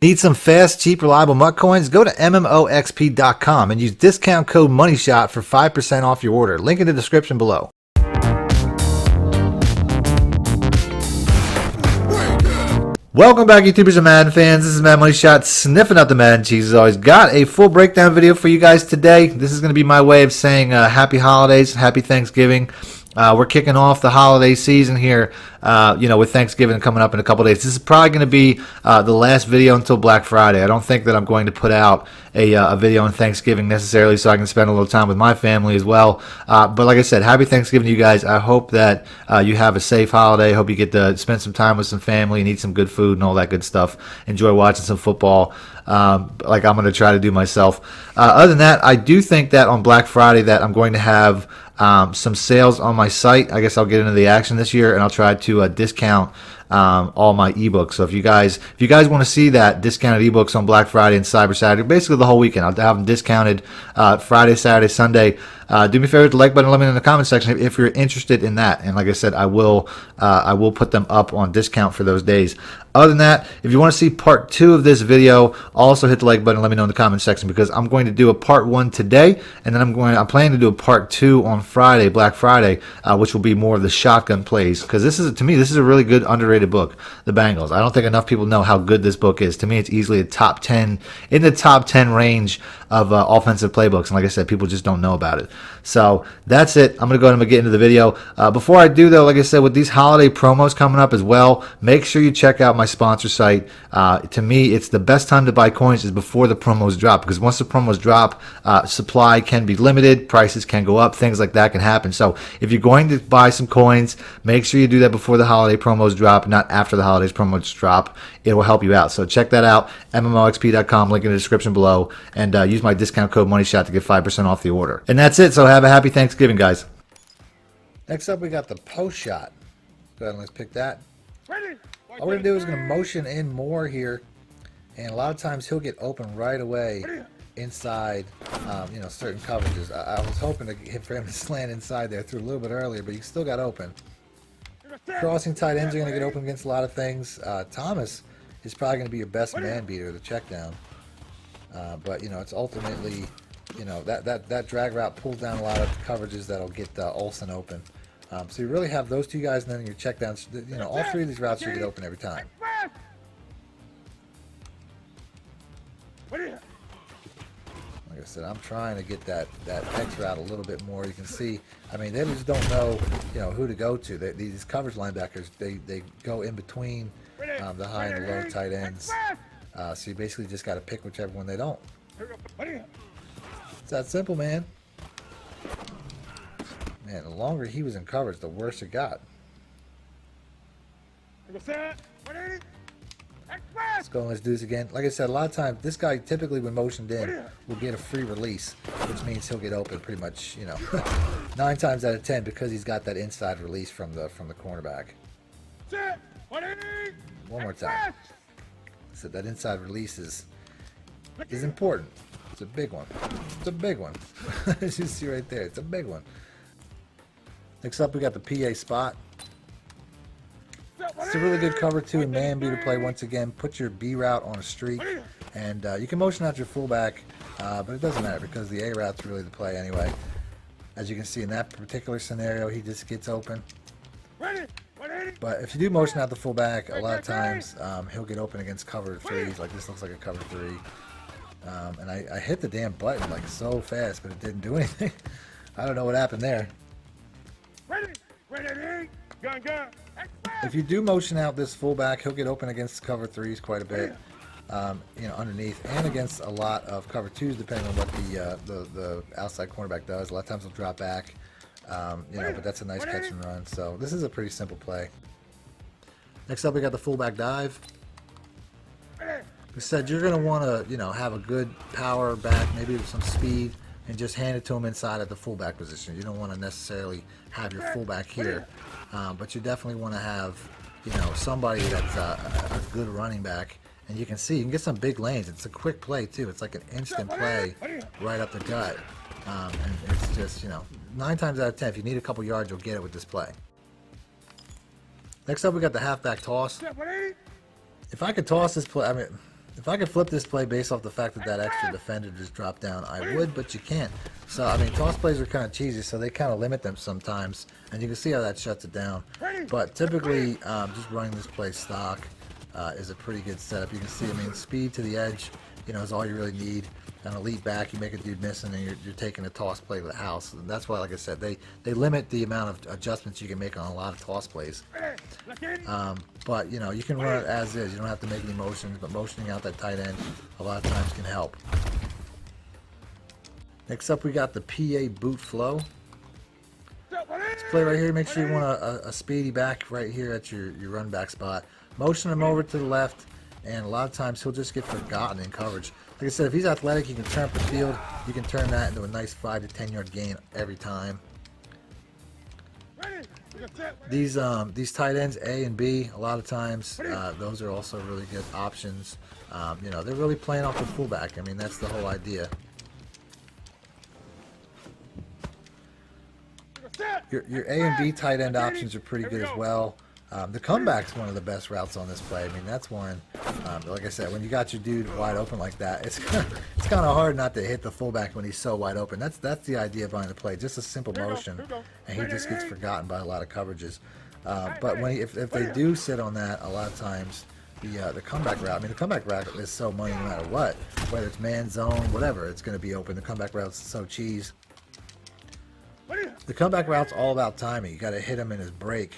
Need some fast, cheap, reliable MUT coins? Go to MMOXP.com and use discount code MONEYSHOT for 5% off your order. Link in the description below. Welcome back, YouTubers and Madden fans. This is Madden Money Shot, sniffing out the Madden cheese as always. Got a full breakdown video for you guys today. This is going to be my way of saying happy holidays, happy Thanksgiving. We're kicking off the holiday season here, with Thanksgiving coming up in a couple days. This is probably going to be the last video until Black Friday. I don't think that I'm going to put out a video on Thanksgiving necessarily, so I can spend a little time with my family as well. But like I said, happy Thanksgiving to you guys. I hope that you have a safe holiday. I hope you get to spend some time with some family and eat some good food and all that good stuff. Enjoy watching some football, like I'm going to try to do myself. Other than that, I do think that on Black Friday that I'm going to have some sales on my site. I guess I'll get into the action this year, and I'll try to discount all my ebooks. So if you guys want to see that discounted ebooks on Black Friday and Cyber Saturday, basically the whole weekend, I'll have them discounted Friday, Saturday, Sunday. Do me a favor, hit the like button, let me know in the comment section if you're interested in that. And like I said, I will put them up on discount for those days. Other than that, if you want to see part 2 of this video, also hit the like button and let me know in the comment section, because I'm going to do a part 1 today, and then I'm planning to do a part 2 on Friday, Black Friday, which will be more of the shotgun plays, because to me this is a really good underrated book, the Bengals. I don't think enough people know how good this book is. To me, it's easily a top 10 in the top 10 range of offensive playbooks, and like I said, people just don't know about it. So that's it. I'm gonna go ahead and get into the video. Before I do though, like I said, with these holiday promos coming up as well, make sure you check out my sponsor site. To me, it's the best time to buy coins is before the promos drop, because once the promos drop, supply can be limited, prices can go up, things like that can happen. So if you're going to buy some coins, make sure you do that before the holiday promos drop, not after the holidays promos drop. It will help you out. So check that out, MMOXP.com, link in the description below, and use my discount code MONEYSHOT to get 5% off the order. And that's it. So have a happy Thanksgiving, guys. Next up, we got the post shot. Go ahead and let's pick that. All we're going to do is going to motion in more here, and a lot of times he'll get open right away inside, certain coverages. I was hoping for him to slant inside there through a little bit earlier, but he still got open. Crossing tight ends are going to get open against a lot of things. Thomas is probably going to be your best man beater, the check down. But it's ultimately, that drag route pulls down a lot of coverages that'll get Olsen open. So you really have those two guys, and then your check downs. All three of these routes should get open every time. Like I said, I'm trying to get that X route a little bit more. You can see, they just don't know, who to go to. These coverage linebackers, they go in between the high and the low tight ends. So you basically just got to pick whichever one they don't. It's that simple, man. Man, the longer he was in coverage, the worse it got. Let's go and let's do this again. Like I said, a lot of times, this guy typically when motioned in will get a free release, which means he'll get open pretty much, 9 times out of 10, because he's got that inside release from the cornerback. One more time. So that inside release is important. It's a big one. It's a big one. As you see right there, it's a big one. Next up, we got the PA spot. It's a really good cover too, and man beater play. Once again, put your B route on a streak, and you can motion out your fullback, but it doesn't matter because the A route's really the play anyway. As you can see in that particular scenario, he just gets open. But if you do motion out the fullback, a lot of times he'll get open against cover 3s. Like this looks like a cover 3. And I hit the damn button like so fast, but it didn't do anything. I don't know what happened there. If you do motion out this fullback, he'll get open against cover 3s quite a bit, underneath, and against a lot of cover 2s, depending on what the outside cornerback does. A lot of times he'll drop back, but that's a nice catch and run. So this is a pretty simple play. Next up, we got the fullback dive. Like I said, you're going to want to, have a good power back, maybe with some speed, and just hand it to him inside at the fullback position. You don't want to necessarily have your fullback here, but you definitely want to have, somebody that's a good running back. And you can see, you can get some big lanes. It's a quick play too. It's like an instant play right up the gut. And it's just, 9 times out of 10, if you need a couple yards, you'll get it with this play. Next up, we got the halfback toss. If I could toss this play, If I could flip this play based off the fact that that extra defender just dropped down, I would, but you can't. So, I mean, toss plays are kind of cheesy, so they kind of limit them sometimes, and you can see how that shuts it down. But typically, just running this play stock is a pretty good setup. You can see, I mean, speed to the edge, you know, is all you really need. An elite back, you make a dude miss, and then you're taking a toss play to the house. And that's why, like I said, they limit the amount of adjustments you can make on a lot of toss plays. But, you know, you can run it as is. You don't have to make any motions, but motioning out that tight end a lot of times can help. Next up, we got the PA boot flow. This play right here, make sure you want a speedy back right here at your run back spot. Motion him over to the left, and a lot of times he'll just get forgotten in coverage. Like I said, if he's athletic, you can turn up the field. You can turn that into a nice 5 to 10 yard gain every time. These tight ends A and B, a lot of times those are also really good options. You know, they're really playing off the fullback. I mean, that's the whole idea. Your A and B tight end options are pretty good as well. The comeback's one of the best routes on this play. I mean, that's one. Like I said, when you got your dude wide open like that, it's kind of hard not to hit the fullback when he's so wide open. That's the idea behind the play. Just a simple motion, and he just gets forgotten by a lot of coverages. But if they do sit on that, a lot of times the comeback route. I mean, the comeback route is so money no matter what, whether it's man zone, whatever, it's going to be open. The comeback route's so cheese. The comeback route's all about timing. You got to hit him in his break.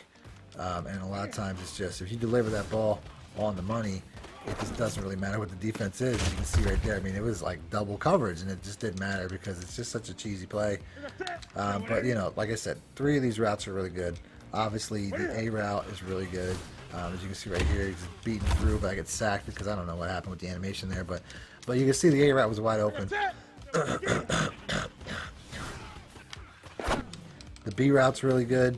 And a lot of times it's just, if you deliver that ball on the money, it just doesn't really matter what the defense is. You can see right there, I mean, it was like double coverage, and it just didn't matter because it's just such a cheesy play. But, you know, like I said, 3 of these routes are really good. Obviously, the A route is really good. As you can see right here, he's beating through, but I get sacked because I don't know what happened with the animation there. But you can see the A route was wide open. The B route's really good.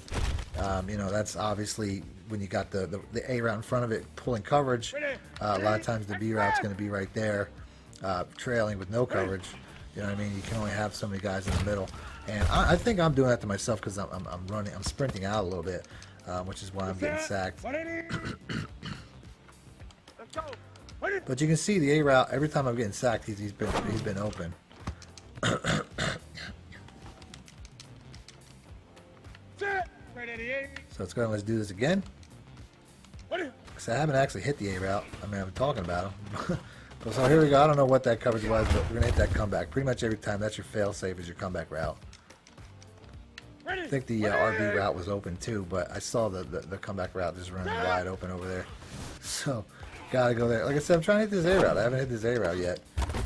You know, that's obviously when you got the A route in front of it pulling coverage. A lot of times the B route's going to be right there, trailing with no coverage. You know what I mean? You can only have so many guys in the middle. And I think I'm doing that to myself because I'm sprinting out a little bit, which is why I'm getting sacked. But you can see the A route, every time I'm getting sacked, he's been open. So let's go ahead and let's do this again. So I haven't actually hit the A route. I mean, I'm talking about him. So here we go. I don't know what that coverage was, but we're going to hit that comeback. Pretty much every time, that's your fail-safe is your comeback route. I think the RB route was open too, but I saw the comeback route just running wide open over there. So, got to go there. Like I said, I'm trying to hit this A route. I haven't hit this A route yet.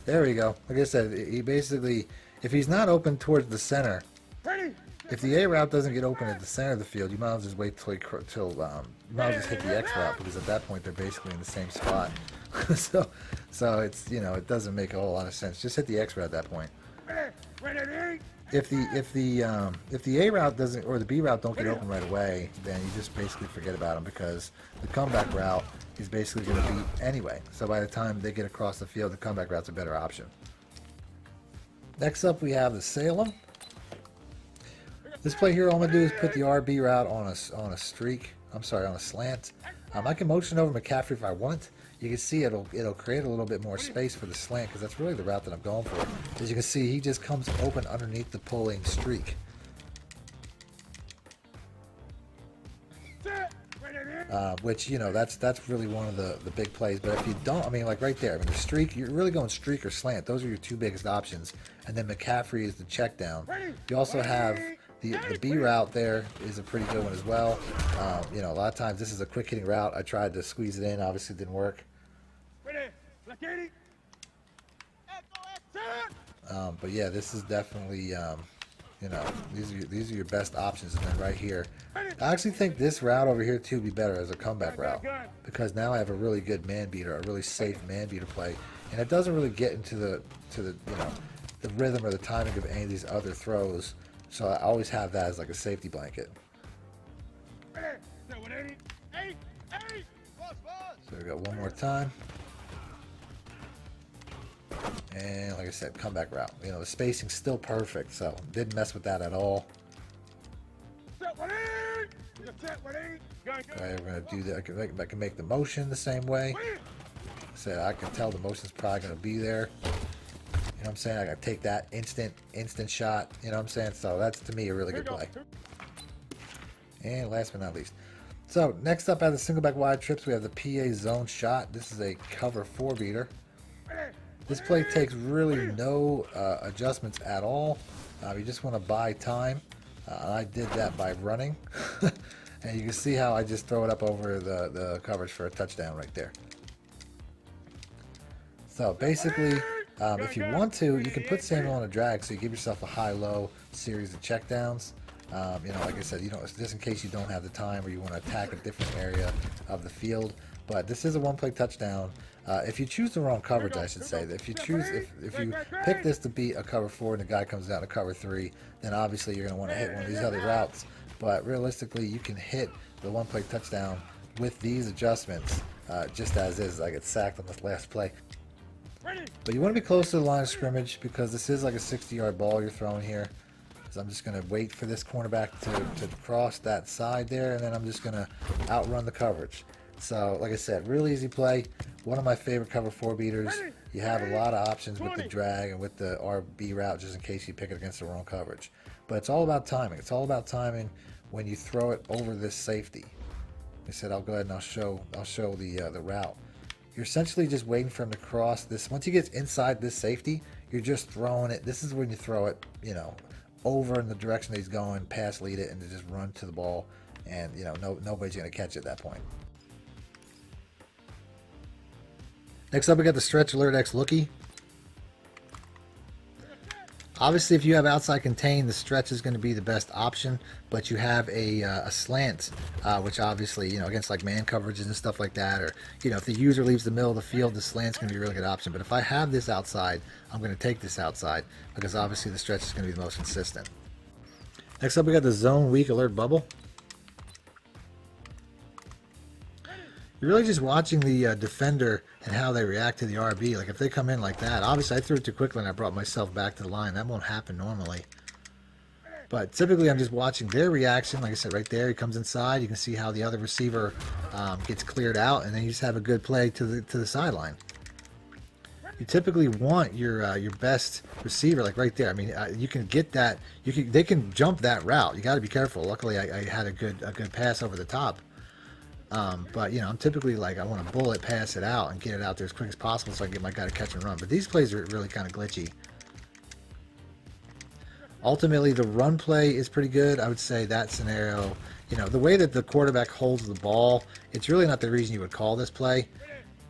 There we go. Like I said, he basically, if he's not open towards the center, if the A route doesn't get open at the center of the field, you might as well just wait till you might as well just hit the X route, because at that point they're basically in the same spot. so it's, you know, it doesn't make a whole lot of sense. Just hit the X route at that point. If the A route doesn't, or the B route don't get open right away, then you just basically forget about them, because the comeback route is basically going to beat anyway. So by the time they get across the field, the comeback route's a better option. Next up, we have the Salem. This play here, all I'm going to do is put the RB route on a streak. I'm sorry, on a slant. I can motion over McCaffrey if I want. You can see it'll create a little bit more space for the slant, because that's really the route that I'm going for. As you can see, he just comes open underneath the pulling streak. Which, you know, that's really one of the big plays. But if you don't, I mean, like right there, I mean, the streak, you're really going streak or slant. Those are your 2 biggest options. And then McCaffrey is the check down. You also have the B route there is a pretty good one as well. You know, a lot of times this is a quick hitting route. I tried to squeeze it in, obviously it didn't work. But yeah, this is definitely, you know, these are your best options. And then right here, I actually think this route over here too would be better as a comeback route, because now I have a really good man beater, a really safe man beater play, and it doesn't really get into the you know, the rhythm or the timing of any of these other throws. So I always have that as like a safety blanket. So we got one more time. And like I said, comeback route. You know, the spacing's still perfect, so didn't mess with that at all. Alright, we're going to do that. I can make the motion the same way. said, I can tell the motion's probably going to be there. You know what I'm saying? I got to take that instant shot. You know what I'm saying? So that's, to me, a really good play. And last but not least. So next up, out of the single back wide trips, we have the PA zone shot. This is a cover 4 beater. This play takes really no adjustments at all. You just want to buy time. I did that by running. And you can see how I just throw it up over the coverage for a touchdown right there. So basically, if you want to, you can put Samuel on a drag, so you give yourself a high-low series of checkdowns. You know, like I said, just in case you don't have the time or you want to attack a different area of the field. But this is a one-play touchdown. If you choose the wrong coverage, I should say, that if you pick this to be a cover 4 and the guy comes out to cover 3, then obviously you're going to want to hit one of these other routes. But realistically, you can hit the one-play touchdown with these adjustments, just as is. I get sacked on this last play. But you want to be close to the line of scrimmage because this is like a 60-yard ball you're throwing here. So I'm just going to wait for this cornerback to cross that side there, and then I'm just going to outrun the coverage. So, like I said, real easy play. One of my favorite cover 4 beaters. You have a lot of options with the drag and with the RB route, just in case you pick it against the wrong coverage. But it's all about timing. It's all about timing when you throw it over this safety. Like I said, I'll go ahead and I'll show the route. You're essentially just waiting for him to cross this. Once he gets inside this safety, you're just throwing it. This is when you throw it, you know, over in the direction that he's going, pass lead it, and to just run to the ball, and you know, nobody's going to catch it at that point. Next up, we got the Stretch Alert X Lookie. Obviously, if you have outside contain, the stretch is going to be the best option, but you have a slant, which obviously, you know, against like man coverages and stuff like that, or, you know, if the user leaves the middle of the field, the slant's going to be a really good option. But if I have this outside, I'm going to take this outside because obviously the stretch is going to be the most consistent. Next up, we got the Zone Weak Alert Bubble. You're really just watching the defender and how they react to the RB. Like if they come in like that, obviously I threw it too quickly and I brought myself back to the line. That won't happen normally. But typically I'm just watching their reaction. Like I said, right there, he comes inside. You can see how the other receiver gets cleared out, and then you just have a good play to the sideline. You typically want your best receiver, like right there. I mean, you can get that. They can jump that route. You got to be careful. Luckily, I had a good pass over the top. But, you know, I'm typically like, I want to bullet pass it out and get it out there as quick as possible so I can get my guy to catch and run. But these plays are really kind of glitchy. Ultimately, the run play is pretty good. I would say that scenario, you know, the way that the quarterback holds the ball, it's really not the reason you would call this play.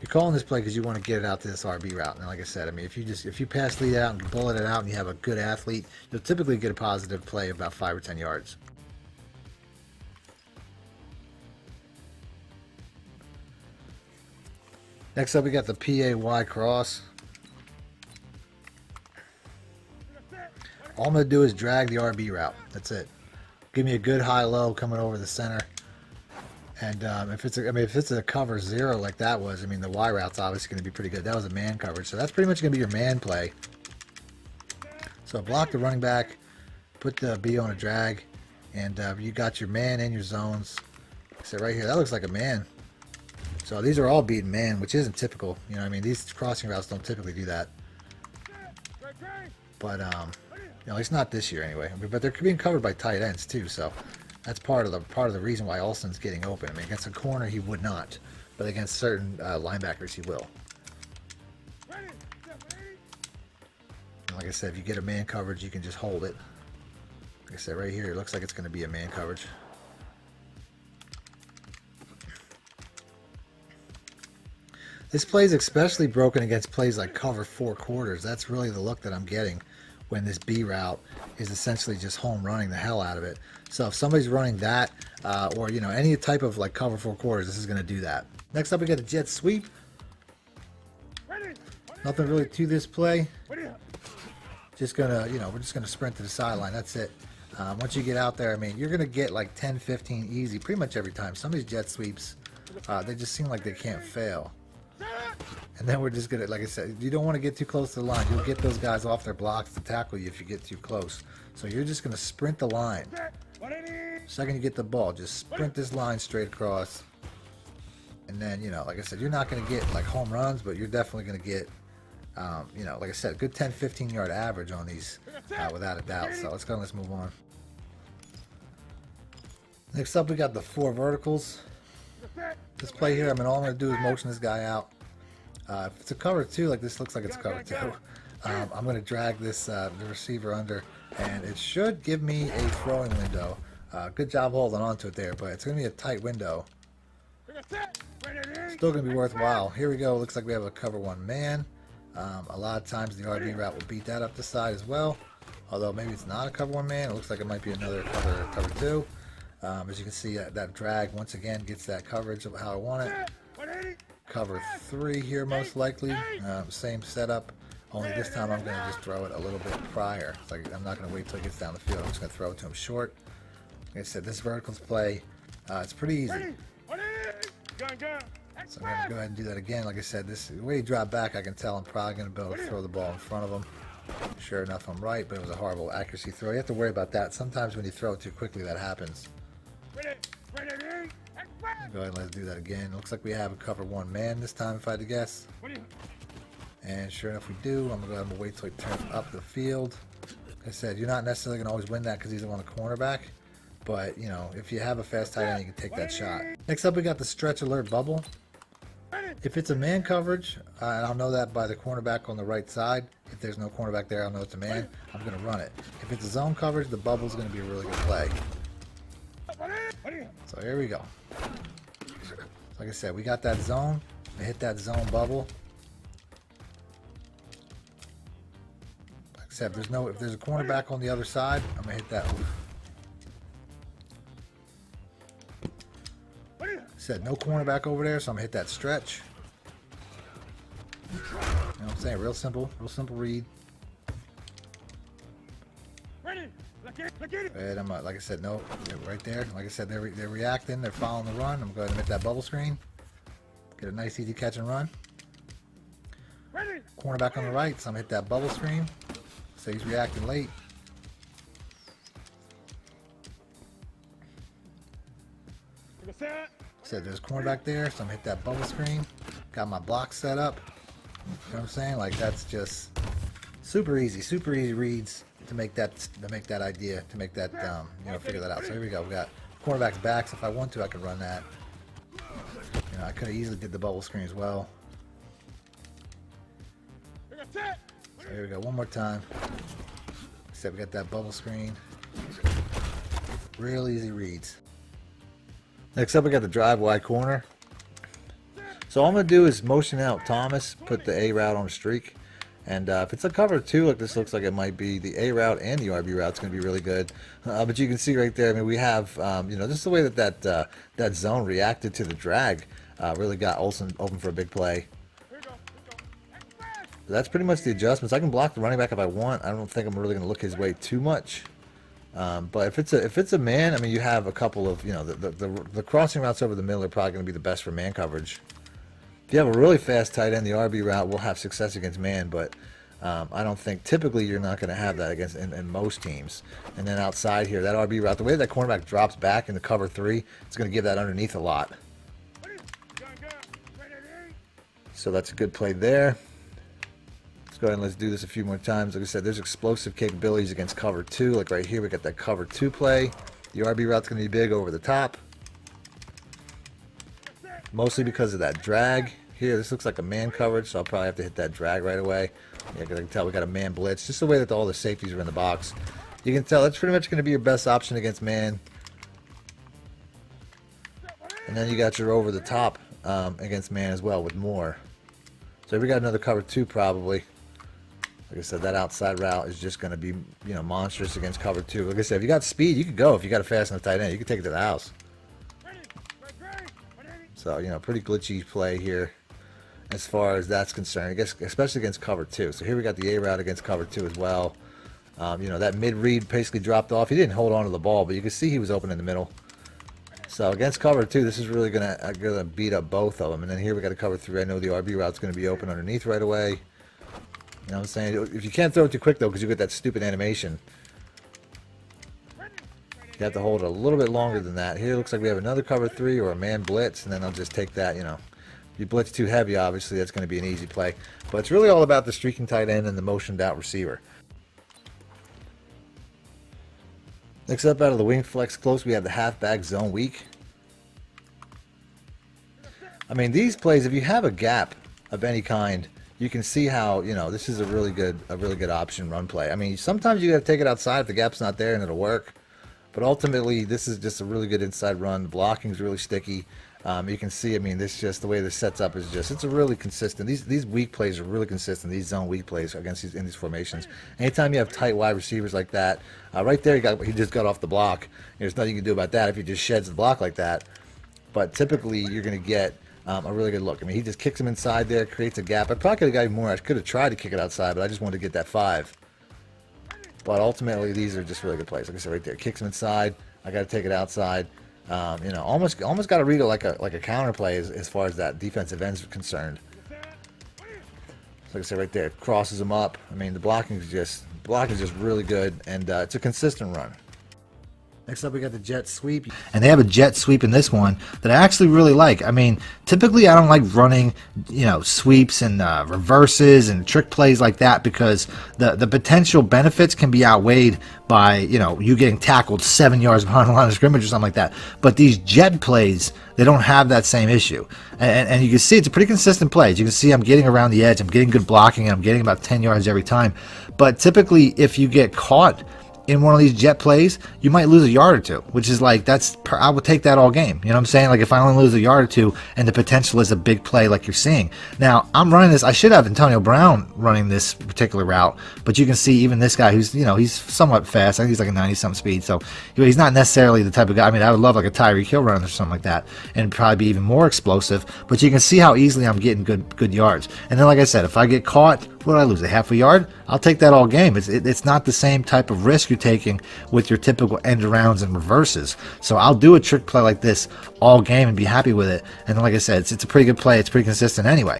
You're calling this play because you want to get it out to this RB route. And like I said, I mean, if you pass lead out and bullet it out and you have a good athlete, you'll typically get a positive play of about 5 or 10 yards. Next up, we got the PAY cross. All I'm going to do is drag the RB route. That's it. Give me a good high-low coming over the center. And if it's a cover 0 like that was, I mean, the Y route's obviously going to be pretty good. That was a man coverage, so that's pretty much going to be your man play. So block the running back, put the B on a drag, and you got your man and your zones. So right here, that looks like a man. So these are all beaten man, which isn't typical. You know what I mean? These crossing routes don't typically do that. But, you know, it's not this year anyway. But they're being covered by tight ends too, so that's part of the reason why Olsen's getting open. I mean, against a corner he would not, but against certain linebackers he will. And like I said, if you get a man coverage, you can just hold it. Like I said, right here, it looks like it's going to be a man coverage. This play is especially broken against plays like cover 4 quarters. That's really the look that I'm getting when this B route is essentially just home running the hell out of it. So if somebody's running that, or you know, any type of like cover 4 quarters, this is going to do that. Next up, we got a jet sweep. Nothing really to this play. Just gonna, you know, we're just gonna sprint to the sideline. That's it. Once you get out there, I mean, you're gonna get like 10, 15 easy pretty much every time. Some of these jet sweeps, they just seem like they can't fail. And then we're just going to, like I said, you don't want to get too close to the line. You'll get those guys off their blocks to tackle you if you get too close. So you're just going to sprint the line. Second you get the ball, just sprint this line straight across. And then, you know, like I said, you're not going to get like home runs, but you're definitely going to get, you know, like I said, a good 10, 15-yard average on these without a doubt. So let's go and let's move on. Next up, we got the 4 verticals. This play here, I mean, all I'm going to do is motion this guy out. If it's a cover 2, like this looks like it's a cover 2, I'm going to drag this the receiver under, and it should give me a throwing window. Good job holding on to it there, but it's going to be a tight window. Still going to be worthwhile. Here we go. Looks like we have a cover 1 man. A lot of times the RB route will beat that up the side as well. Although maybe it's not a cover 1 man. It looks like it might be another cover 2. As you can see, that drag once again gets that coverage of how I want it. Cover 3 here most likely. Same setup. Only this time I'm going to just throw it a little bit prior. It's like I'm not going to wait till it gets down the field. I'm just going to throw it to him short. Like I said, this verticals play, it's pretty easy. So I'm going to go ahead and do that again. Like I said, the way he dropped back, I can tell I'm probably going to be able to throw the ball in front of him. Sure enough, I'm right, but it was a horrible accuracy throw. You have to worry about that. Sometimes when you throw it too quickly, that happens. Go ahead and let's do that again. Looks like we have a cover 1 man this time, if I had to guess. And sure enough, we do. I'm going to go ahead and wait till he turns up the field. Like I said, you're not necessarily going to always win that because he's on a cornerback. But, you know, if you have a fast tight end, you can take that shot. Next up, we got the stretch alert bubble. If it's a man coverage, and I'll know that by the cornerback on the right side. If there's no cornerback there, I'll know it's a man. I'm going to run it. If it's a zone coverage, the bubble is going to be a really good play. So here we go. Like I said, we got that zone. I hit that zone bubble. Like I said, if there's a cornerback on the other side, I'm gonna hit that. Like I said, no cornerback over there, so I'm gonna hit that stretch. You know what I'm saying? Real simple read. And I'm like I said, no, right there. Like I said, they're reacting. They're following the run. I'm going to hit that bubble screen. Get a nice easy catch and run. Cornerback on the right, so I'm gonna hit that bubble screen. So he's reacting late. Said there's cornerback there, so I'm gonna hit that bubble screen. Got my block set up. You know what I'm saying? Like that's just super easy reads to make that idea, to make that you know, figure that out. So here we go. We got cornerback's backs. If I want to, I could run that. You know, I could have easily did the bubble screen as well. So here we go. One more time. Except we got that bubble screen. Real easy reads. Next up, we got the drive wide corner. So all I'm going to do is motion out Thomas, put the A route on a streak. And if it's a cover 2, like this looks like it might be, the A route and the RB route's going to be really good. But you can see right there, I mean, we have, you know, just the way that zone reacted to the drag really got Olsen open for a big play. So that's pretty much the adjustments. I can block the running back if I want. I don't think I'm really going to look his way too much. But if it's a man, I mean, you have a couple of, you know, the crossing routes over the middle are probably going to be the best for man coverage. If you have a really fast tight end, the RB route will have success against man, but I don't think typically you're not going to have that against in most teams. And then outside here, that RB route, the way that cornerback drops back in the cover 3, it's going to give that underneath a lot. So that's a good play there. Let's go ahead and let's do this a few more times. Like I said, there's explosive capabilities against cover 2. Like right here, we got that cover 2 play. The RB route's going to be big over the top. Mostly because of that drag. Here, this looks like a man coverage, so I'll probably have to hit that drag right away. Yeah, because I can tell we got a man blitz. Just the way that all the safeties are in the box. You can tell that's pretty much going to be your best option against man. And then you got your over the top against man as well with more. So we got another cover 2 probably. Like I said, that outside route is just going to be, you know, monstrous against cover 2. Like I said, if you got speed, you could go. If you got a fast enough tight end, you can take it to the house. So, you know, pretty glitchy play here as far as that's concerned, I guess, especially against cover 2. So here we got the A route against cover 2 as well. You know, that mid read basically dropped off. He didn't hold on to the ball, but you can see he was open in the middle. So against cover 2, this is really gonna beat up both of them. And then here we got a cover 3. I know the RB route's gonna be open underneath right away. You know what I'm saying? If you can't throw it too quick though, because you get that stupid animation. You have to hold it a little bit longer than that. Here it looks like we have another cover 3 or a man blitz, and then I'll just take that, you know. If you blitz too heavy, obviously that's going to be an easy play. But it's really all about the streaking tight end and the motioned out receiver. Next up, out of the wing flex close, we have the halfback zone weak. I mean, these plays, if you have a gap of any kind, you can see how, you know, this is a really good option run play. I mean, sometimes you got to take it outside if the gap's not there and it'll work. But ultimately, this is just a really good inside run. The blocking is really sticky. You can see, I mean, this just the way this sets up is just, it's a really consistent. These weak plays are really consistent. These zone weak plays against in these formations. Anytime you have tight wide receivers like that, right there, he just got off the block. There's nothing you can do about that if he just sheds the block like that. But typically, you're going to get a really good look. I mean, he just kicks him inside there, creates a gap. I probably could have got even more. I could have tried to kick it outside, but I just wanted to get that 5. But ultimately, these are just really good plays. Like I said, right there, kicks him inside. I got to take it outside. You know, almost got to read it like a counter play as far as that defensive end's concerned. So like I said, right there, crosses him up. I mean, the blocking is just really good, and it's a consistent run. Next up, we got the jet sweep. And they have a jet sweep in this one that I actually really like. I mean, typically I don't like running, you know, sweeps and reverses and trick plays like that because the potential benefits can be outweighed by, you know, you getting tackled 7 yards behind the line of scrimmage or something like that. But these jet plays, they don't have that same issue. And you can see it's a pretty consistent play. As you can see, I'm getting around the edge. I'm getting good blocking, and I'm getting about 10 yards every time. But typically, if you get caught in one of these jet plays, you might lose a yard or two, which is like, I would take that all game. You know what I'm saying? Like if I only lose a yard or two and the potential is a big play like you're seeing. Now, I'm running this. I should have Antonio Brown running this particular route, but you can see even this guy who's, you know, he's somewhat fast. I think he's like a 90-something speed, so he's not necessarily the type of guy. I mean, I would love like a Tyreek Hill running or something like that and probably be even more explosive, but you can see how easily I'm getting good yards. And then, like I said, if I get caught, what do I lose? A half a yard? I'll take that all game. It's not the same type of risk you're taking with your typical end arounds and reverses. So I'll do a trick play like this all game and be happy with it. And like I said, it's a pretty good play. It's pretty consistent anyway.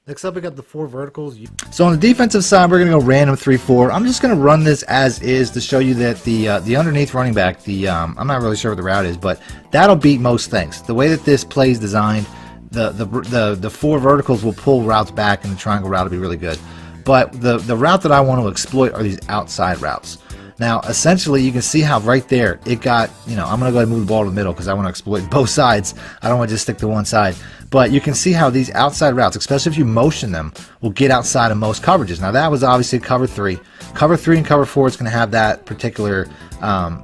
Next up, we got the 4 verticals. So on the defensive side, we're going to go random 3-4. I'm just going to run this as is to show you that the underneath running back, I'm not really sure what the route is, but that'll beat most things. The way that this play is designed, the 4 verticals will pull routes back, and the triangle route will be really good. But the route that I want to exploit are these outside routes. Now, essentially, you can see how right there it got, you know, I'm going to go ahead and move the ball to the middle because I want to exploit both sides. I don't want to just stick to one side. But you can see how these outside routes, especially if you motion them, will get outside of most coverages. Now, that was obviously cover 3. Cover 3 and cover 4 is going to have that particular,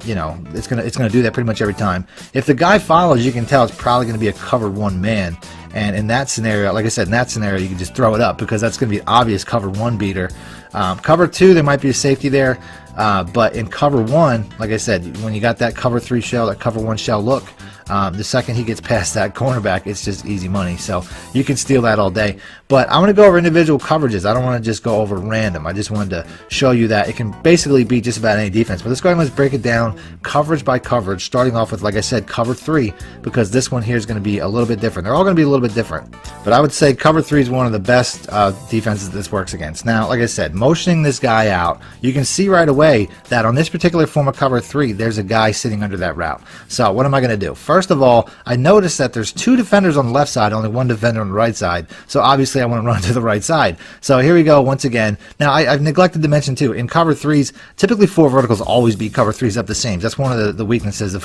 you know, it's going to do that pretty much every time. If the guy follows, you can tell it's probably going to be a cover 1 man. And in that scenario, like I said, in that scenario, you can just throw it up because that's going to be an obvious cover 1 beater. Cover 2, there might be a safety there. But in cover 1, like I said, when you got that cover 3 shell, that cover 1 shell look, the second he gets past that cornerback, it's just easy money. So you can steal that all day. But I'm going to go over individual coverages. I don't want to just go over random. I just wanted to show you that it can basically be just about any defense. But let's go ahead and let's break it down coverage by coverage, starting off with, like I said, cover 3, because this one here is going to be a little bit different. They're all going to be a little bit different. But I would say cover 3 is one of the best defenses this works against. Now, like I said, motioning this guy out, you can see right away that on this particular form of cover 3, there's a guy sitting under that route. So what am I going to do? First of all, I noticed that there's 2 defenders on the left side, only 1 defender on the right side. So obviously I want to run to the right side. So here we go once again. Now I've neglected to mention too, in cover 3s, typically 4 verticals always beat cover 3s up the same. That's one of the weaknesses of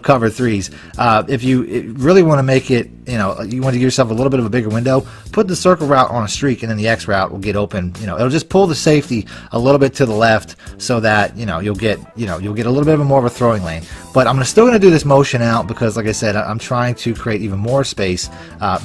cover 3s. If you really want to make it, you know, you want to give yourself a little bit of a bigger window, put the circle route on a streak, and then the X route will get open. You know, it'll just pull the safety a little bit to the left so that, you know, you'll get a little bit of more of a throwing lane. But I'm still going to do this motion out because, like I said, I'm trying to create even more space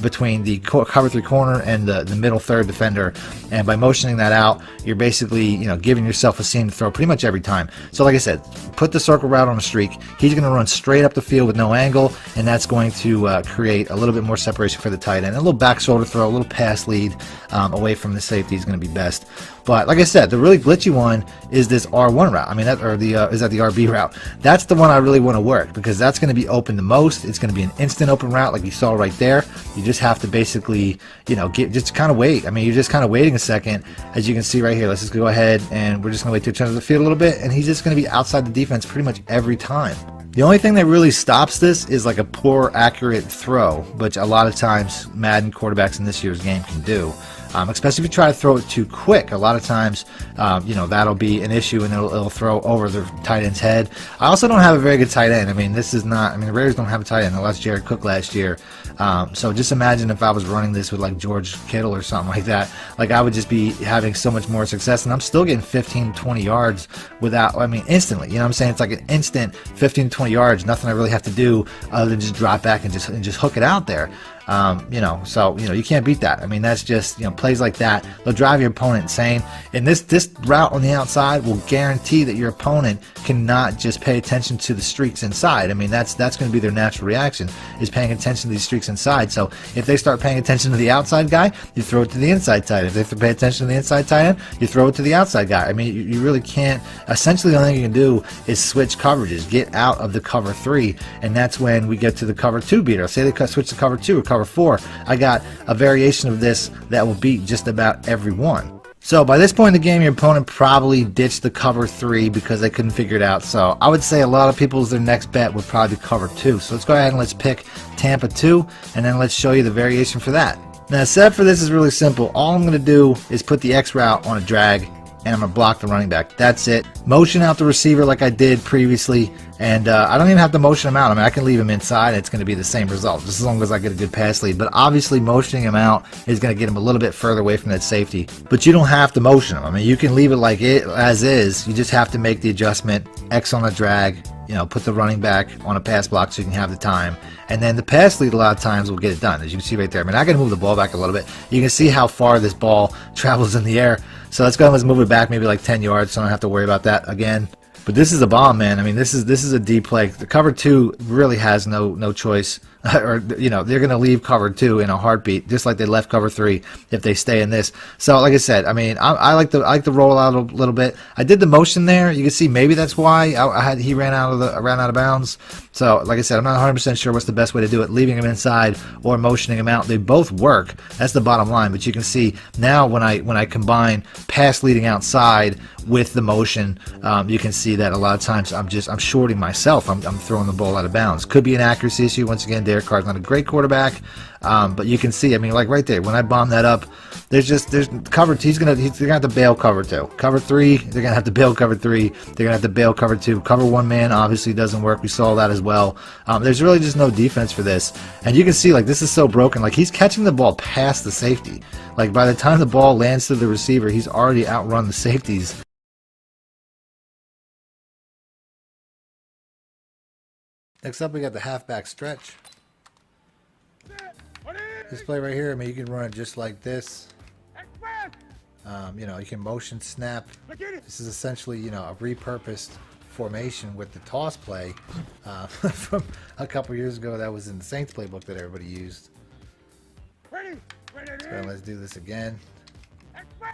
between the cover 3 corner and the middle third defender. And by motioning that out, you're basically, you know, giving yourself a seam to throw pretty much every time. So like I said, put the circle route on a streak. He's going to run straight up the field with no angle, and that's going to create a little bit more separation for the tight end. A little back shoulder throw, a little pass lead away from the safety is going to be best. But like I said, the really glitchy one is this R1 route. I mean, is that the RB route? That's the one I really really want to work, because that's going to be open the most. It's going to be an instant open route like you saw right there. You just have to basically, you know, just kind of wait. I mean, you're just kind of waiting a second. As you can see right here, let's just go ahead and we're just going to wait till it turns the field a little bit, and he's just going to be outside the defense pretty much every time. The only thing that really stops this is like a poor accurate throw, which a lot of times Madden quarterbacks in this year's game can do. Especially if you try to throw it too quick. A lot of times, you know, that'll be an issue, and it'll throw over the tight end's head. I also don't have a very good tight end. I mean, this is not, I mean, the Raiders don't have a tight end. They lost Jared Cook last year. So just imagine if I was running this with like George Kittle or something like that. Like, I would just be having so much more success, and I'm still getting 15, 20 yards without, I mean, instantly. You know what I'm saying? It's like an instant 15, 20 yards. Nothing I really have to do other than just drop back and just hook it out there. You know, so, you know, you can't beat that. I mean, that's just, you know, plays like that, they'll drive your opponent insane. And this route on the outside will guarantee that your opponent cannot just pay attention to the streaks inside. I mean, that's going to be their natural reaction, is paying attention to these streaks inside. So if they start paying attention to the outside guy, you throw it to the inside tight end. If they pay attention to the inside tight end, you throw it to the outside guy. I mean, you really can't. Essentially, the only thing you can do is switch coverages, get out of the cover 3, and that's when we get to the cover 2 beater. Say they switch to cover 2 or cover 4. I got a variation of this that will beat just about every one. So by this point in the game, your opponent probably ditched the cover 3 because they couldn't figure it out. So I would say a lot of people's their next bet would probably be cover 2. So let's go ahead and let's pick Tampa 2, and then let's show you the variation for that. Now, the setup for this is really simple. All I'm going to do is put the X route on a drag, and I'm going to block the running back. That's it. Motion out the receiver like I did previously, and I don't even have to motion him out. I mean, I can leave him inside. It's going to be the same result, just as long as I get a good pass lead. But obviously, motioning him out is going to get him a little bit further away from that safety. But you don't have to motion him. I mean, you can leave it like it as is. You just have to make the adjustment. X on a drag, you know, put the running back on a pass block so you can have the time. And then the pass lead a lot of times will get it done, as you can see right there. I mean, I got to move the ball back a little bit. You can see how far this ball travels in the air. So let's go and let's move it back maybe like 10 yards so I don't have to worry about that again. But this is a bomb, man. I mean, this is a deep play. The cover 2 really has no choice. Or, you know, they're going to leave cover 2 in a heartbeat, just like they left cover 3 if they stay in this. So, like I said, I mean, I like to roll out a little bit. I did the motion there. You can see maybe that's why he ran out of bounds. So, like I said, I'm not 100% sure what's the best way to do it, leaving him inside or motioning him out. They both work. That's the bottom line. But you can see now when I combine pass leading outside with the motion, you can see that a lot of times I'm shorting myself. I'm throwing the ball out of bounds. Could be an accuracy issue. Once again, Derek Carr's not a great quarterback, but you can see, I mean, like right there, when I bomb that up, there's cover 2. They're gonna have to bail cover 2. Cover 3, they're gonna have to bail cover 3. They're gonna have to bail cover 2. Cover 1 man obviously doesn't work. We saw that as well. There's really just no defense for this, and you can see like this is so broken. Like, he's catching the ball past the safety. Like, by the time the ball lands to the receiver, he's already outrun the safeties. Next up, we got the halfback stretch. This play right here, I mean, you can run it just like this. You know, you can motion snap. This is essentially, you know, a repurposed formation with the toss play from a couple years ago that was in the Saints playbook that everybody used. So let's do this again.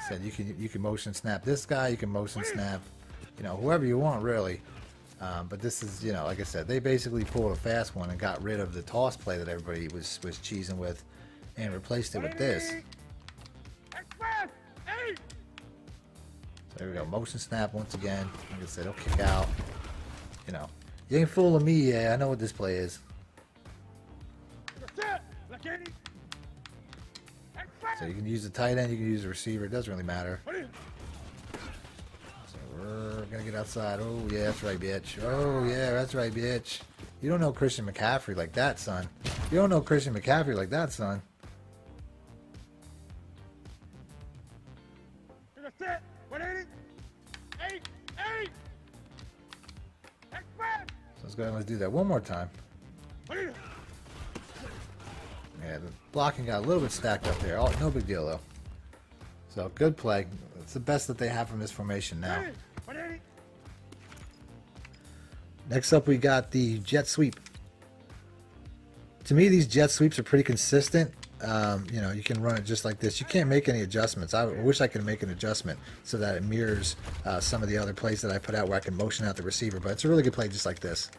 So you can motion snap this guy. You can motion snap, you know, whoever you want really. But this is, you know, like I said, they basically pulled a fast one and got rid of the toss play that everybody was cheesing with and replaced it with this. So there we go, motion snap once again. Like I said, he'll kick out. You know, you ain't fooling me, yeah, I know what this play is. So you can use the tight end, you can use the receiver, it doesn't really matter. We're gonna get outside. Oh yeah, that's right, bitch. Oh yeah, that's right, bitch. You don't know Christian McCaffrey like that, son. You don't know Christian McCaffrey like that, son. So let's go ahead and let's do that one more time. Yeah, the blocking got a little bit stacked up there. Oh, no big deal though. So good play. It's the best that they have from this formation now. Next up, we got the jet sweep. To me, these jet sweeps are pretty consistent. You know, you can run it just like this. You can't make any adjustments. I wish I could make an adjustment so that it mirrors some of the other plays that I put out where I can motion out the receiver. But it's a really good play just like this.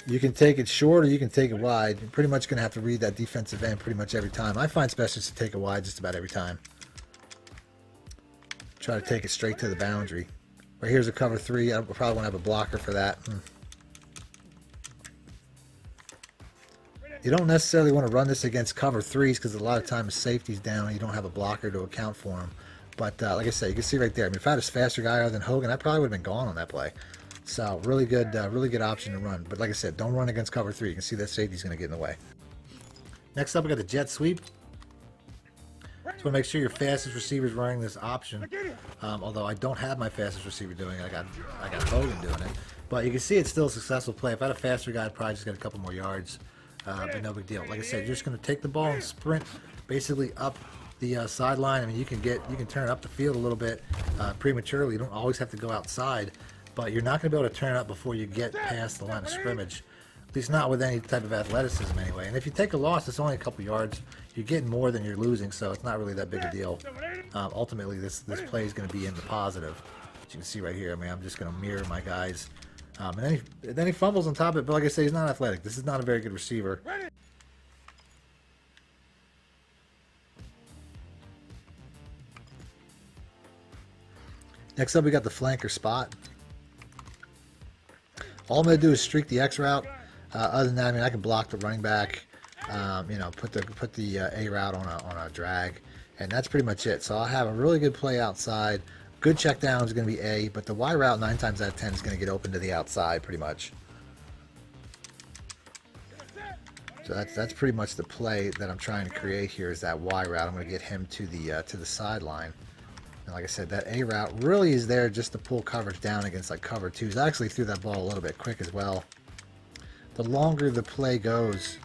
You can take it short or you can take it wide. You're pretty much going to have to read that defensive end pretty much every time. I find specialists to take it wide just about every time. Try to take it straight to the boundary. Right here's a cover 3. I probably want to have a blocker for that. You don't necessarily want to run this against cover 3s because a lot of times safety's down and you don't have a blocker to account for them. But like I said, you can see right there. I mean, if I had a faster guy other than Hogan, I probably would have been gone on that play. So really good option to run. But like I said, don't run against cover 3. You can see that safety's going to get in the way. Next up, we got the jet sweep. So make sure your fastest receiver is running this option. Although I don't have my fastest receiver doing it, I got Hogan doing it. But you can see it's still a successful play. If I had a faster guy, I'd probably just get a couple more yards. But no big deal. Like I said, you're just going to take the ball and sprint basically up the sideline. I mean, you can turn it up the field a little bit prematurely. You don't always have to go outside, but you're not going to be able to turn it up before you get past the line of scrimmage. At least not with any type of athleticism anyway. And if you take a loss, it's only a couple yards. You're getting more than you're losing, so it's not really that big a deal. Ultimately, this play is going to be in the positive. As you can see right here, I mean, I'm just going to mirror my guys. And then he fumbles on top of it, but like I say, he's not athletic. This is not a very good receiver. Next up, we got the flanker spot. All I'm going to do is streak the X route. Other than that, I mean, I can block the running back. You know, put the A route on a drag, and that's pretty much it. So I'll have a really good play outside. Good check down is going to be A, but the Y route 9 times out of 10 is going to get open to the outside pretty much. So that's pretty much the play that I'm trying to create here is that Y route. I'm going to get him to the sideline. And like I said, that A route really is there just to pull coverage down against like cover 2s. I actually threw that ball a little bit quick as well. The longer the play goes,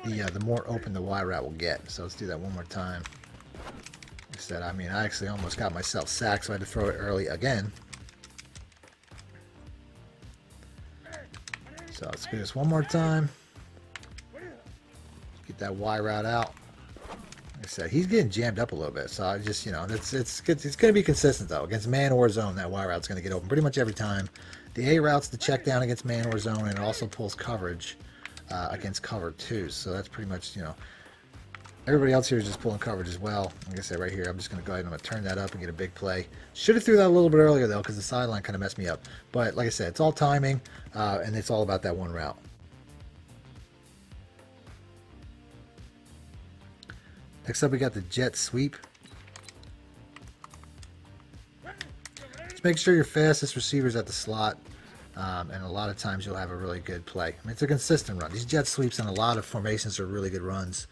the more open the Y route will get. So let's do that one more time. Like I said, I mean, I actually almost got myself sacked, so I had to throw it early again. So let's do this one more time. Get that Y route out. Like I said, he's getting jammed up a little bit, so I just, you know, it's going to be consistent though. Against man or zone, that Y route's going to get open pretty much every time. The A route's the check down against man or zone, and it also pulls coverage against cover 2s. So that's pretty much, you know, everybody else here is just pulling coverage as well. Like I said, right here, I'm just going to go ahead and I'm going to turn that up and get a big play. Should have threw that a little bit earlier though, because the sideline kind of messed me up. But like I said, it's all timing, and it's all about that one route. Next up, we got the jet sweep. Just make sure your fastest receiver's at the slot, and a lot of times you'll have a really good play. I mean, it's a consistent run. These jet sweeps and a lot of formations are really good runs.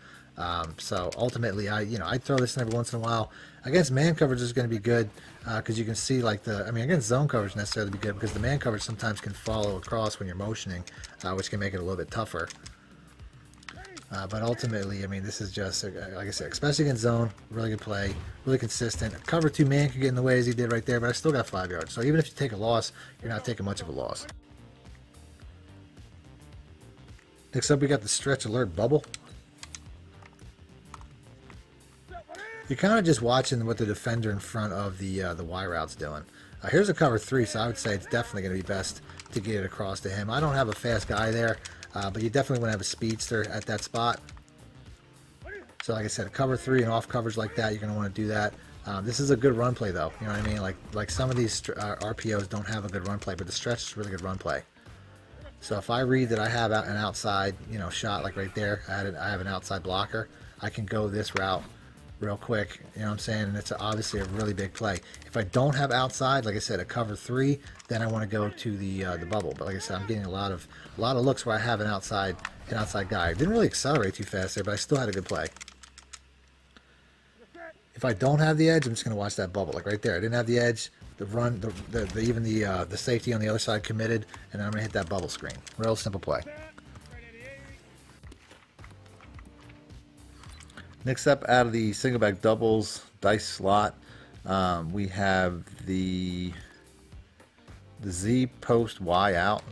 So ultimately, I throw this in every once in a while. Against man coverage is going to be good because you can see like against zone coverage necessarily be good because the man coverage sometimes can follow across when you're motioning, which can make it a little bit tougher. But ultimately, I mean, this is just, like I said, especially against zone, really good play, really consistent. Cover 2 man could get in the way as he did right there, but I still got 5 yards. So even if you take a loss, you're not taking much of a loss. Next up, we got the stretch alert bubble. You're kind of just watching what the defender in front of the Y route's doing. Here's a cover 3, so I would say it's definitely going to be best to get it across to him. I don't have a fast guy there. But you definitely want to have a speedster at that spot. So like I said, cover 3 and off coverage like that, you're going to want to do that. This is a good run play though. You know what I mean? Like some of these RPOs don't have a good run play, but the stretch is a really good run play. So if I read that I have an outside, you know, shot like right there, I have an outside blocker, I can go this route real quick, you know what I'm saying? And it's obviously a really big play. If I don't have outside, like I said, a cover 3, then I want to go to the bubble. But like I said, I'm getting a lot of looks where I have an outside guy. I didn't really accelerate too fast there, but I still had a good play. If I don't have the edge, I'm just going to watch that bubble. Like right there, I didn't have the edge. The run, even the safety on the other side committed, and then I'm going to hit that bubble screen. Real simple play. Next up, out of the Singleback doubles dice slot, we have the Z post Y out.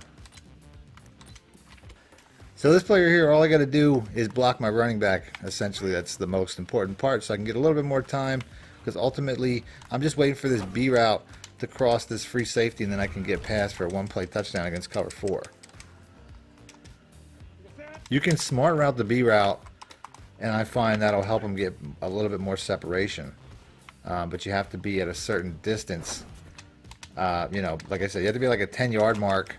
So this player here, all I got to do is block my running back. Essentially, that's the most important part, so I can get a little bit more time, because ultimately, I'm just waiting for this B route to cross this free safety, and then I can get past for a one-play touchdown against cover 4. You can smart route the B route, and I find that'll help them get a little bit more separation. But you have to be at a certain distance. You know, like I said, you have to be like a 10-yard mark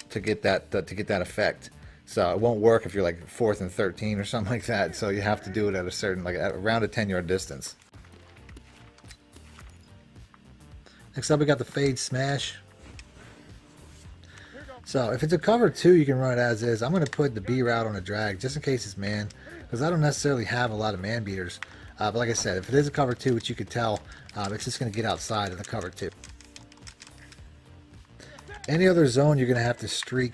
to get that effect. So it won't work if you're like 4th and 13 or something like that. So you have to do it at a certain, like around a 10-yard distance. Next up, we got the fade smash. So if it's a cover 2, you can run it as is. I'm going to put the B route on a drag just in case it's man, because I don't necessarily have a lot of man beaters. But like I said, if it is a cover 2, which you could tell, it's just going to get outside of the cover 2. Any other zone, you're going to have to streak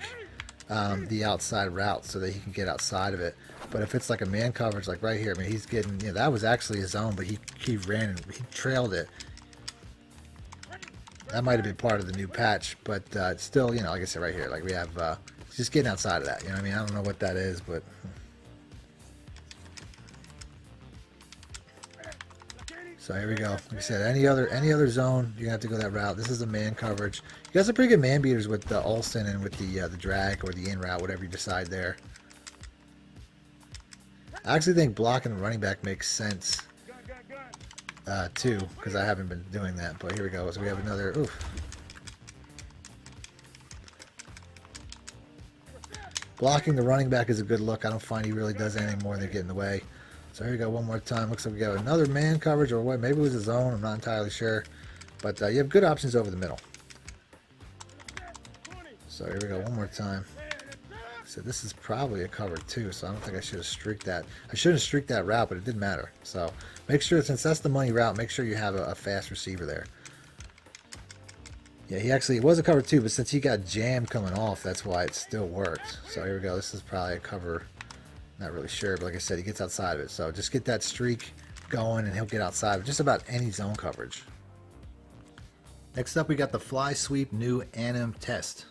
the outside route so that he can get outside of it. But if it's like a man coverage, like right here, I mean, he's getting, you know, that was actually a zone, but he ran and he trailed it. That might have been part of the new patch, but it's still, you know, like I said right here, like we have, just getting outside of that, you know what I mean? I don't know what that is, but... So here we go. Like I said, any other zone, you're going to have to go that route. This is the man coverage. You got some pretty good man beaters with the Olsen and with the drag or the in route, whatever you decide there. I actually think blocking the running back makes sense. Too, because I haven't been doing that. But here we go. So we have another. Oof. Blocking the running back is a good look. I don't find he really does anything more than get in the way. So here we go. One more time. Looks like we got another man coverage, or what? Maybe it was a zone. I'm not entirely sure. But you have good options over the middle. So here we go. One more time. So this is probably a cover 2, so I don't think I should have streaked that. I should have streaked that route, but it didn't matter. So make sure, since that's the money route, make sure you have a fast receiver there. Yeah, it was a cover 2, but since he got jammed coming off, that's why it still worked. So here we go. This is probably a cover, not really sure, but like I said, he gets outside of it. So just get that streak going, and he'll get outside of just about any zone coverage. Next up, we got the fly sweep new anim test.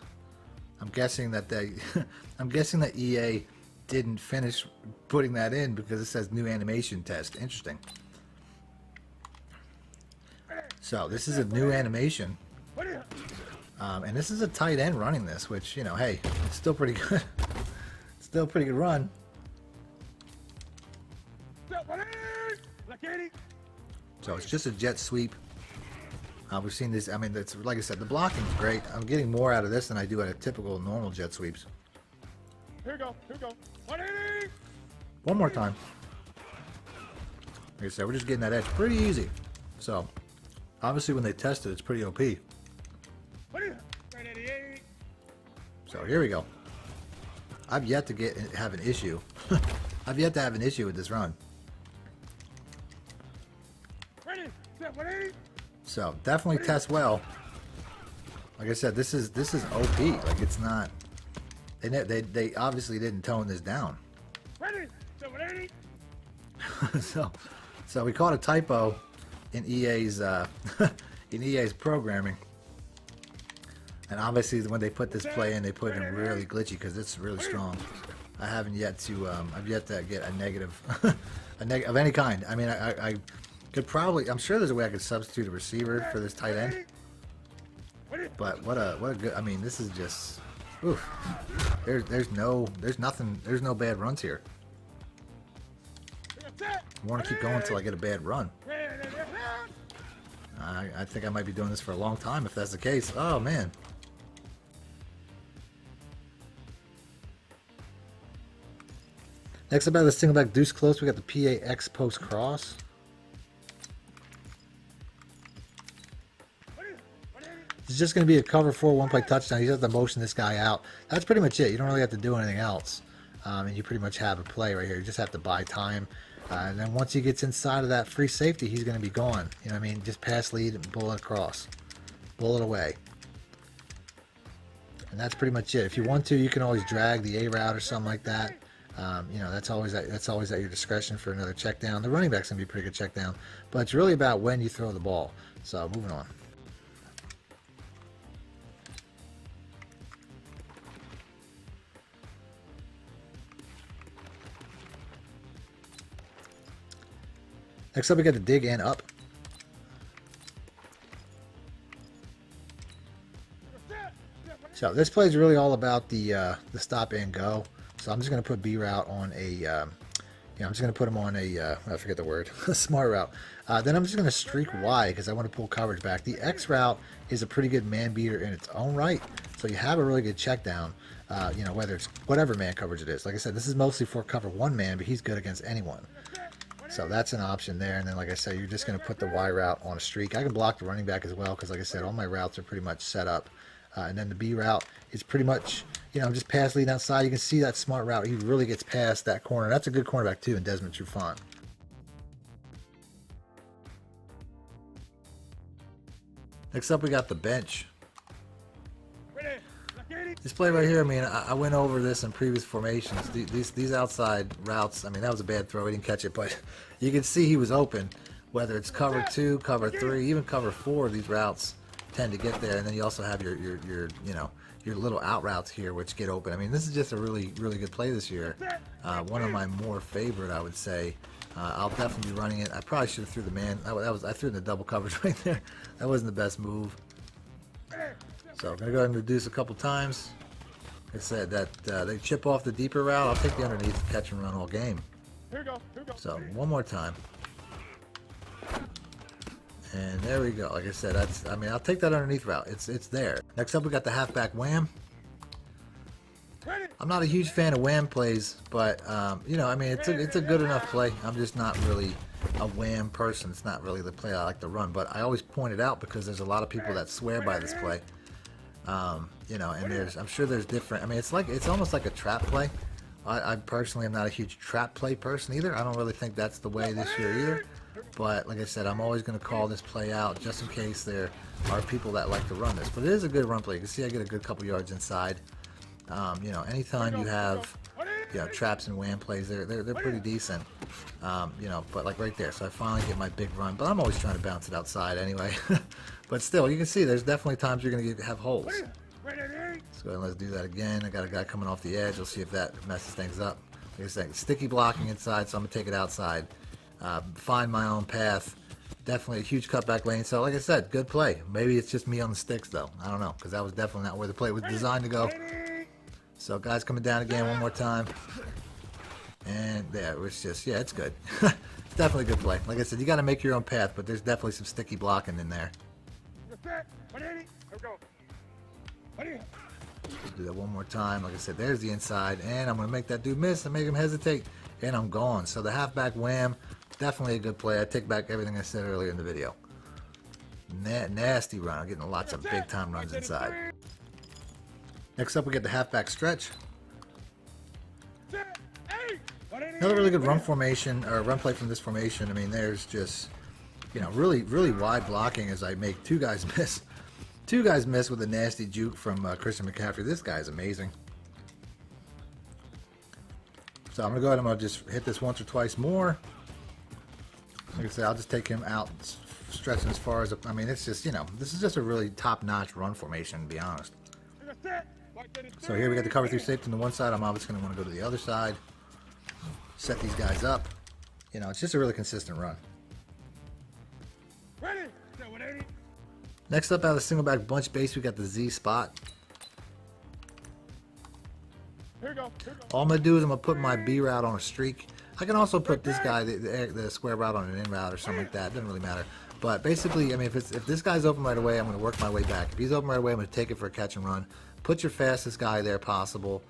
I'm guessing that EA didn't finish putting that in because it says new animation test. Interesting. So this is a new animation, and this is a tight end running this, which, you know, hey, it's still pretty good. Still a pretty good run. So it's just a jet sweep. We've seen this. I mean, it's like I said, the blocking is great. I'm getting more out of this than I do out of typical normal jet sweeps. Here we go. Here we go. One more time. Like I said, we're just getting that edge pretty easy. So, obviously, when they test it, it's pretty OP. So here we go. I've yet to have an issue. I've yet to have an issue with this run. So definitely test well. Like I said, this is OP. Like, it's not. They obviously didn't tone this down. So we caught a typo in EA's programming, and obviously when they put this play in, they put it in really glitchy because it's really strong. I haven't yet to. I've yet to get a negative, of any kind. I mean, I could probably. I'm sure there's a way I could substitute a receiver for this tight end. But what a good. I mean, this is just. Oof. There's no bad runs here. I want to keep going until I get a bad run. I think I might be doing this for a long time if that's the case. Oh man. Next up, out of the Singleback deuce close, we got the PAX post cross. It's just going to be a cover 4 one-play touchdown. You just have to motion this guy out. That's pretty much it. You don't really have to do anything else. And you pretty much have a play right here. You just have to buy time. And then once he gets inside of that free safety, he's going to be gone. You know what I mean? Just pass lead and pull it across. Pull it away. And that's pretty much it. If you want to, you can always drag the A route or something like that. You know, that's always at your discretion for another check down. The running back's going to be a pretty good check down. But it's really about when you throw the ball. So moving on. Next up, we got the dig and up. So this play is really all about the stop and go. So I'm just going to put B route on a, I'm just going to put him on a, I forget the word, a smart route. Then I'm just going to streak Y because I want to pull coverage back. The X route is a pretty good man beater in its own right. So you have a really good check down, whether it's whatever man coverage it is. Like I said, this is mostly for cover one man, but he's good against anyone. So that's an option there. And then, like I said, you're just going to put the Y route on a streak. I can block the running back as well because, like I said, all my routes are pretty much set up. And then the B route is pretty much, just pass lead outside. You can see that smart route. He really gets past that corner. That's a good cornerback, too, in Desmond Trufant. Next up, we got the bench. This play right here, I mean, I went over this in previous formations. These outside routes, I mean, that was a bad throw. He didn't catch it, but you can see he was open. Whether it's cover 2, cover 3, even cover 4, these routes tend to get there. And then you also have your little out routes here, which get open. I mean, this is just a really, really good play this year. One of my more favorite, I would say. I'll definitely be running it. I probably should have threw the man. I threw in the double coverage right there. That wasn't the best move. So I'm going to go ahead and reduce a couple times. Like I said, that they chip off the deeper route. I'll take the underneath, catch and run all game. So one more time. And there we go. Like I said, I'll take that underneath route. It's there. Next up, we got the halfback wham. I'm not a huge fan of wham plays, but it's a good enough play. I'm just not really a wham person. It's not really the play I like to run, but I always point it out because there's a lot of people that swear by this play. And I'm sure there's different. I mean, it's almost like a trap play. I personally am not a huge trap play person either. I don't really think that's the way this year either. But like I said, I'm always going to call this play out just in case there are people that like to run this. But it is a good run play. You can see I get a good couple yards inside. Anytime you have traps and wham plays, they're pretty decent. But like right there, so I finally get my big run. But I'm always trying to bounce it outside anyway. But still, you can see there's definitely times you're going to have holes. Let's go ahead and let's do that again. I got a guy coming off the edge. We'll see if that messes things up. Like I said, sticky blocking inside, so I'm going to take it outside. Find my own path. Definitely a huge cutback lane. So like I said, good play. Maybe it's just me on the sticks though. I don't know, because that was definitely not where the play was designed to go. So guys coming down again one more time. And there, it was just, it's good. It's definitely a good play. Like I said, you got to make your own path, but there's definitely some sticky blocking in there. Let's do that one more time. Like I said, there's the inside, and I'm going to make that dude miss and make him hesitate, and I'm gone. So the halfback wham, definitely a good play. I take back everything I said earlier in the video. Nasty run. I'm getting lots of big time runs inside. Next up, we get the halfback stretch. Another really good run formation, or run play from this formation. I mean, there's just, really, really wide blocking as I make two guys miss. Two guys miss with a nasty juke from Christian McCaffrey. This guy is amazing. So I'm going to go ahead and I'm going to just hit this once or twice more. Like I said, I'll just take him out, stretching as far as, I mean, it's just, this is just a really top-notch run formation, to be honest. So here we got the cover 3 safety on the one side. I'm obviously going to want to go to the other side. Set these guys up. It's just a really consistent run. Next up out of the single back bunch base, we got the Z spot. All I'm going to do is I'm going to put my B route on a streak. I can also put this guy, the square route, on an in route or something like that. It doesn't really matter. But basically, I mean, if this guy's open right away, I'm going to work my way back. If he's open right away, I'm going to take it for a catch and run. Put your fastest guy there possible.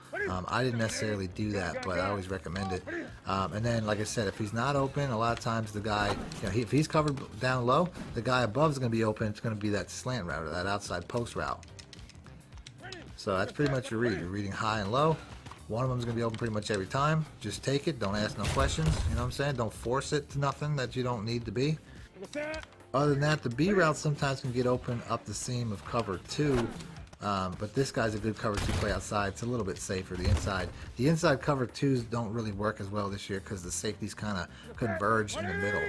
I didn't necessarily do that, but I always recommend it. And then, like I said, if he's not open, a lot of times the guy, if he's covered down low, the guy above is going to be open. It's going to be that slant route or that outside post route. So that's pretty much your read. You're reading high and low. One of them is going to be open pretty much every time. Just take it. Don't ask no questions. You know what I'm saying? Don't force it to nothing that you don't need to be. Other than that, the B route sometimes can get open up the seam of cover 2. But this guy's a good cover 2 play outside. It's a little bit safer. The inside cover 2s don't really work as well this year because the safeties kind of converge in the middle.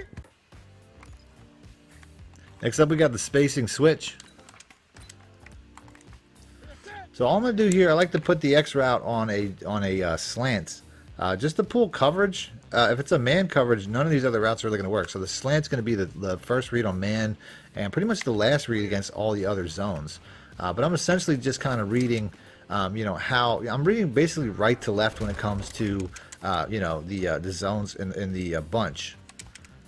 Next up, we got the spacing switch. So all I'm going to do here, I like to put the X route on a slant, just to pull coverage. If it's a man coverage, none of these other routes are really going to work. So the slant's going to be the first read on man and pretty much the last read against all the other zones. But I'm essentially just kind of reading you know, how I'm reading basically right to left when it comes to, you know, the zones in the bunch.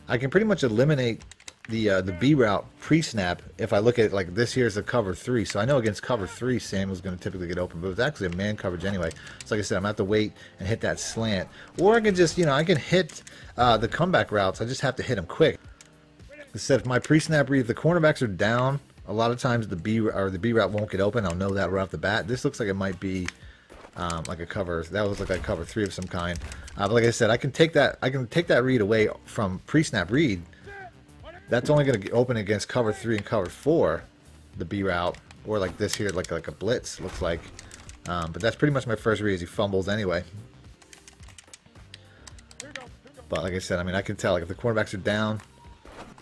I can pretty much eliminate the B route pre-snap if I look at it like this here is a cover 3. So I know against cover 3, Samuel's going to typically get open, but it's actually a man coverage anyway. So like I said, I'm going to have to wait and hit that slant. Or I can just, you know, I can hit the comeback routes. I just have to hit them quick. Instead, if my pre-snap read, if the cornerbacks are down, a lot of times the B route won't get open. I'll know that right off the bat. This looks like it might be like a cover. That looks like a cover 3 of some kind. But like I said, I can take that read away from pre-snap read. That's only going to open against cover 3 and cover 4, the B route, or like this here, like a blitz looks like. But that's pretty much my first read as he fumbles anyway. But like I said, I mean, I can tell like if the cornerbacks are down,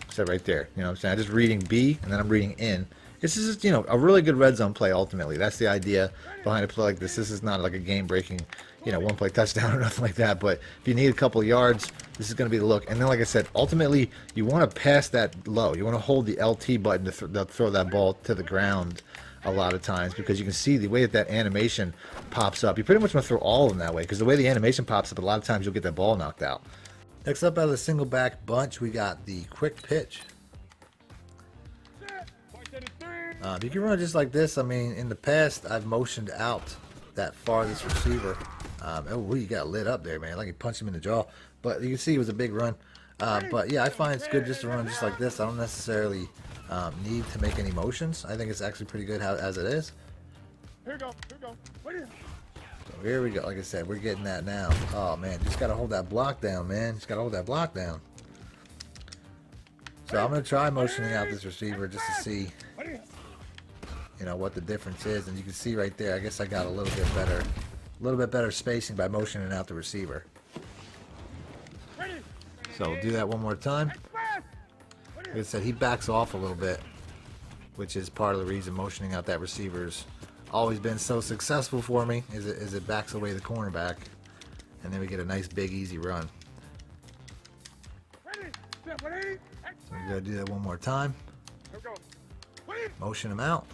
except right there, you know what I'm saying? I'm just reading B and then I'm reading in. This is just, you know, a really good red zone play ultimately. That's the idea behind a play like this. This is not like a game-breaking, you know, one-play touchdown or nothing like that. But if you need a couple of yards, this is going to be the look. And then, like I said, ultimately, you want to pass that low. You want to hold the LT button to throw that ball to the ground a lot of times because you can see the way that animation pops up. You pretty much want to throw all of them that way because the way the animation pops up, a lot of times you'll get that ball knocked out. Next up out of the single back bunch, we got the quick pitch. You can run just like this. I mean, in the past, I've motioned out that farthest receiver. Oh, he got lit up there, man. Like he punched him in the jaw. But you can see it was a big run. But yeah, I find it's good just to run just like this. I don't necessarily need to make any motions. I think it's actually pretty good as it is. Here we go. So here we go. Like I said, we're getting that now. Oh, man. Just got to hold that block down, man. Just got to hold that block down. So I'm going to try motioning out this receiver just to see, you know, what the difference is. And you can see right there, I guess I got a little bit better spacing by motioning out the receiver. So we'll do that one more time. Like I said, he backs off a little bit, which is part of the reason motioning out that receiver's always been so successful for me, is it backs away the cornerback, and then we get a nice big easy run. So we gotta do that one more time. Motion him out.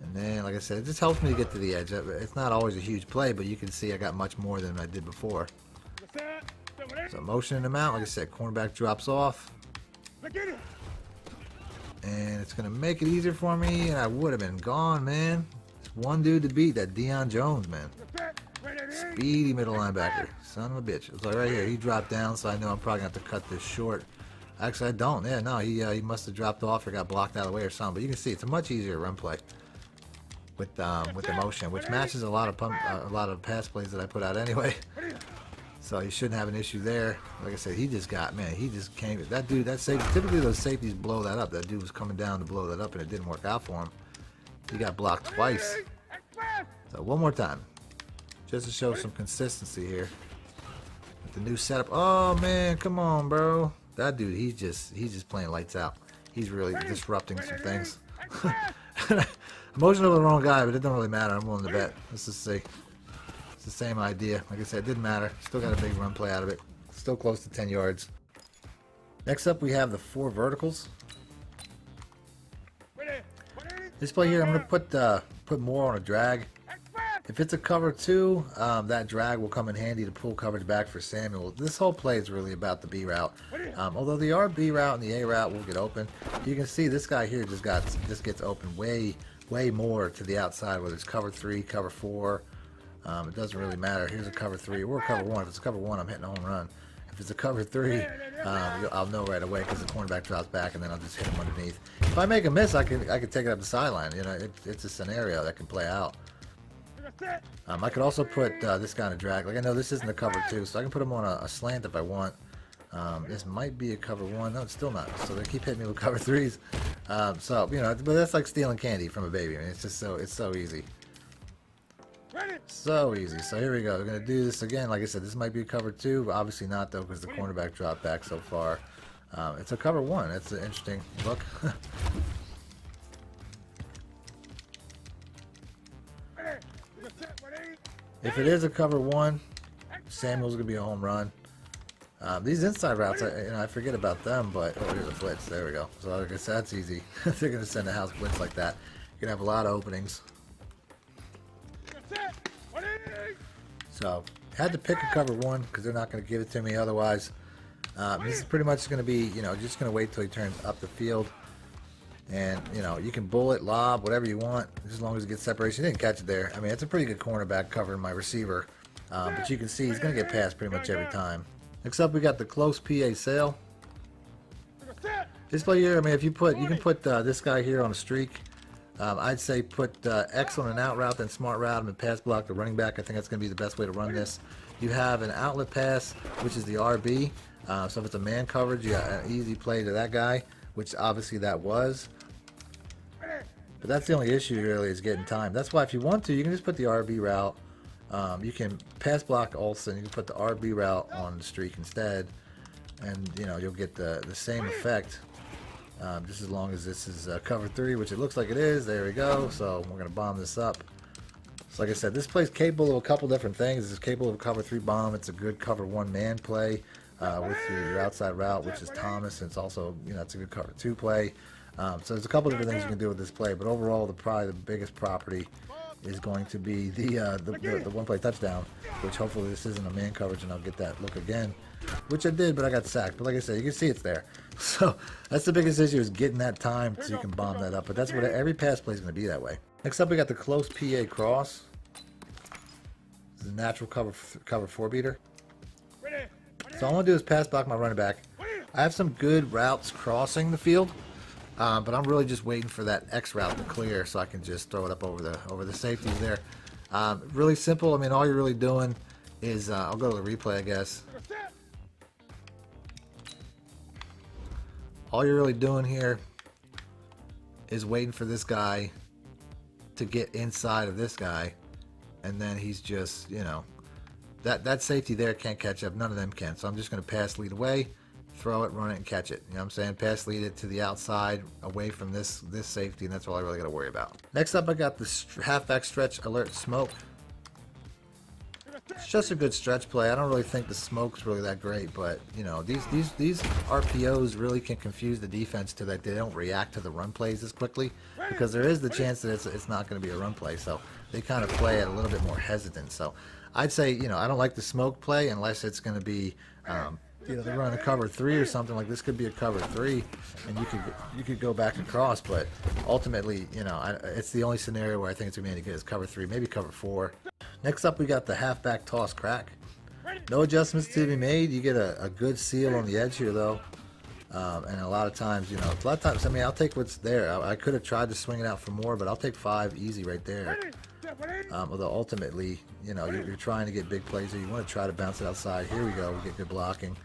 And then, like I said, it just helps me to get to the edge. It's not always a huge play, but you can see I got much more than I did before. So motioning him out, like I said, cornerback drops off. And it's going to make it easier for me, and I would have been gone, man. It's one dude to beat, that Deion Jones, man. Speedy middle linebacker. Son of a bitch. It's like right here, he dropped down, so I know I'm probably going to have to cut this short. Actually, I don't. Yeah, no, he must have dropped off or got blocked out of the way or something. But you can see it's a much easier run play with the motion, which matches a lot of pass plays that I put out anyway. So you shouldn't have an issue there. Like I said, he just came. That dude, that safety, typically those safeties blow that up. That dude was coming down to blow that up, and it didn't work out for him. He got blocked twice. So one more time, just to show some consistency here with the new setup. Oh man, come on, bro. That dude, he's just playing lights out. He's really disrupting some things. I'm motioning over the wrong guy, but it don't really matter. I'm willing to bet. Let's just see. It's the same idea. Like I said, it didn't matter. Still got a big run play out of it. Still close to 10 yards. Next up, we have the 4 verticals. This play here, I'm going to put more on a drag. If it's a cover 2, that drag will come in handy to pull coverage back for Samuel. This whole play is really about the B route. Although the RB route and the A route will get open, you can see this guy here just gets open way more to the outside, whether it's cover 3, cover 4. It doesn't really matter. Here's a cover 3 or cover 1. If it's a cover 1, I'm hitting a home run. If it's a cover 3, I'll know right away because the cornerback drops back, and then I'll just hit him underneath. If I make a miss, I can take it up the sideline. You know, it's a scenario that can play out. I could also put this guy on a drag. Like I know this isn't a cover 2, so I can put him on a slant if I want. This might be a cover 1. No, it's still not. So they keep hitting me with cover 3s. So you know, but that's like stealing candy from a baby. I mean, it's so easy. So easy. So here we go. We're going to do this again. Like I said, this might be a cover 2, but obviously not, though, because the cornerback dropped back so far. It's a cover 1. That's an interesting look. If it is a cover 1, Samuel's going to be a home run. These inside routes, I forget about them, but oh, here's a blitz. There we go. So like I said, that's easy. They're going to send a house blitz like that. You're going to have a lot of openings. So had to pick a cover 1 because they're not going to give it to me otherwise. This is pretty much going to be, just going to wait till he turns up the field. And, you can bullet, lob, whatever you want, just as long as it gets separation. He didn't catch it there. I mean, it's a pretty good cornerback covering my receiver. But you can see he's going to get past pretty much every time. Next up, we got the close PA sail. This play here, I mean, if you can put this guy here on a streak. I'd say put X on an out route, then smart route, and pass block the running back. I think that's going to be the best way to run this. You have an outlet pass, which is the RB. So if it's a man coverage, you got an easy play to that guy, which obviously that was. But that's the only issue really, is getting time. That's why if you want to, you can just put the RB route. You can pass block Olsen. You can put the RB route on the streak instead, and you'll get the same effect. Just as long as this is cover 3, which it looks like it is. There we go. So we're gonna bomb this up. So like I said, this play's capable of a couple different things. It's capable of a cover 3 bomb. It's a good cover 1 man play with your outside route, which is Thomas. And it's also it's a good cover 2 play. So there's a couple different things you can do with this play, but overall, probably the biggest property is going to be the one play touchdown, which hopefully this isn't a man coverage and I'll get that look again, which I did, but I got sacked. But like I said, you can see it's there. So that's the biggest issue, is getting that time so you can bomb that up. But that's what every pass play is going to be that way. Next up, we got the close PA cross. This is a natural cover 4 beater. So all I'm going to do is pass block my running back. I have some good routes crossing the field. But I'm really just waiting for that X route to clear so I can just throw it up over the safeties there. Really simple. I mean, all you're really doing is I'll go to the replay, I guess. All you're really doing here is waiting for this guy to get inside of this guy, and then he's just that safety there can't catch up. None of them can. So I'm just going to pass lead away. Throw it, run it, and catch it. You know what I'm saying? Pass lead it to the outside, away from this safety, and that's all I really got to worry about. Next up, I got the halfback stretch alert smoke. It's just a good stretch play. I don't really think the smoke's really that great, but these RPOs really can confuse the defense to that they don't react to the run plays as quickly, because there is the chance that it's not going to be a run play. So they kind of play it a little bit more hesitant. So I'd say I don't like the smoke play unless it's going to be they run a cover 3 or something. Like this could be a cover 3, and you could go back across. But ultimately, it's the only scenario where I think it's gonna be any good is cover 3, maybe cover 4. Next up, we got the halfback toss crack. No adjustments to be made. You get a good seal on the edge here though, and a lot of times, I mean, I'll take what's there. I could have tried to swing it out for more, but I'll take 5 easy right there. Although ultimately, you're trying to get big plays here. You want to try to bounce it outside. Here we go. We get good blocking.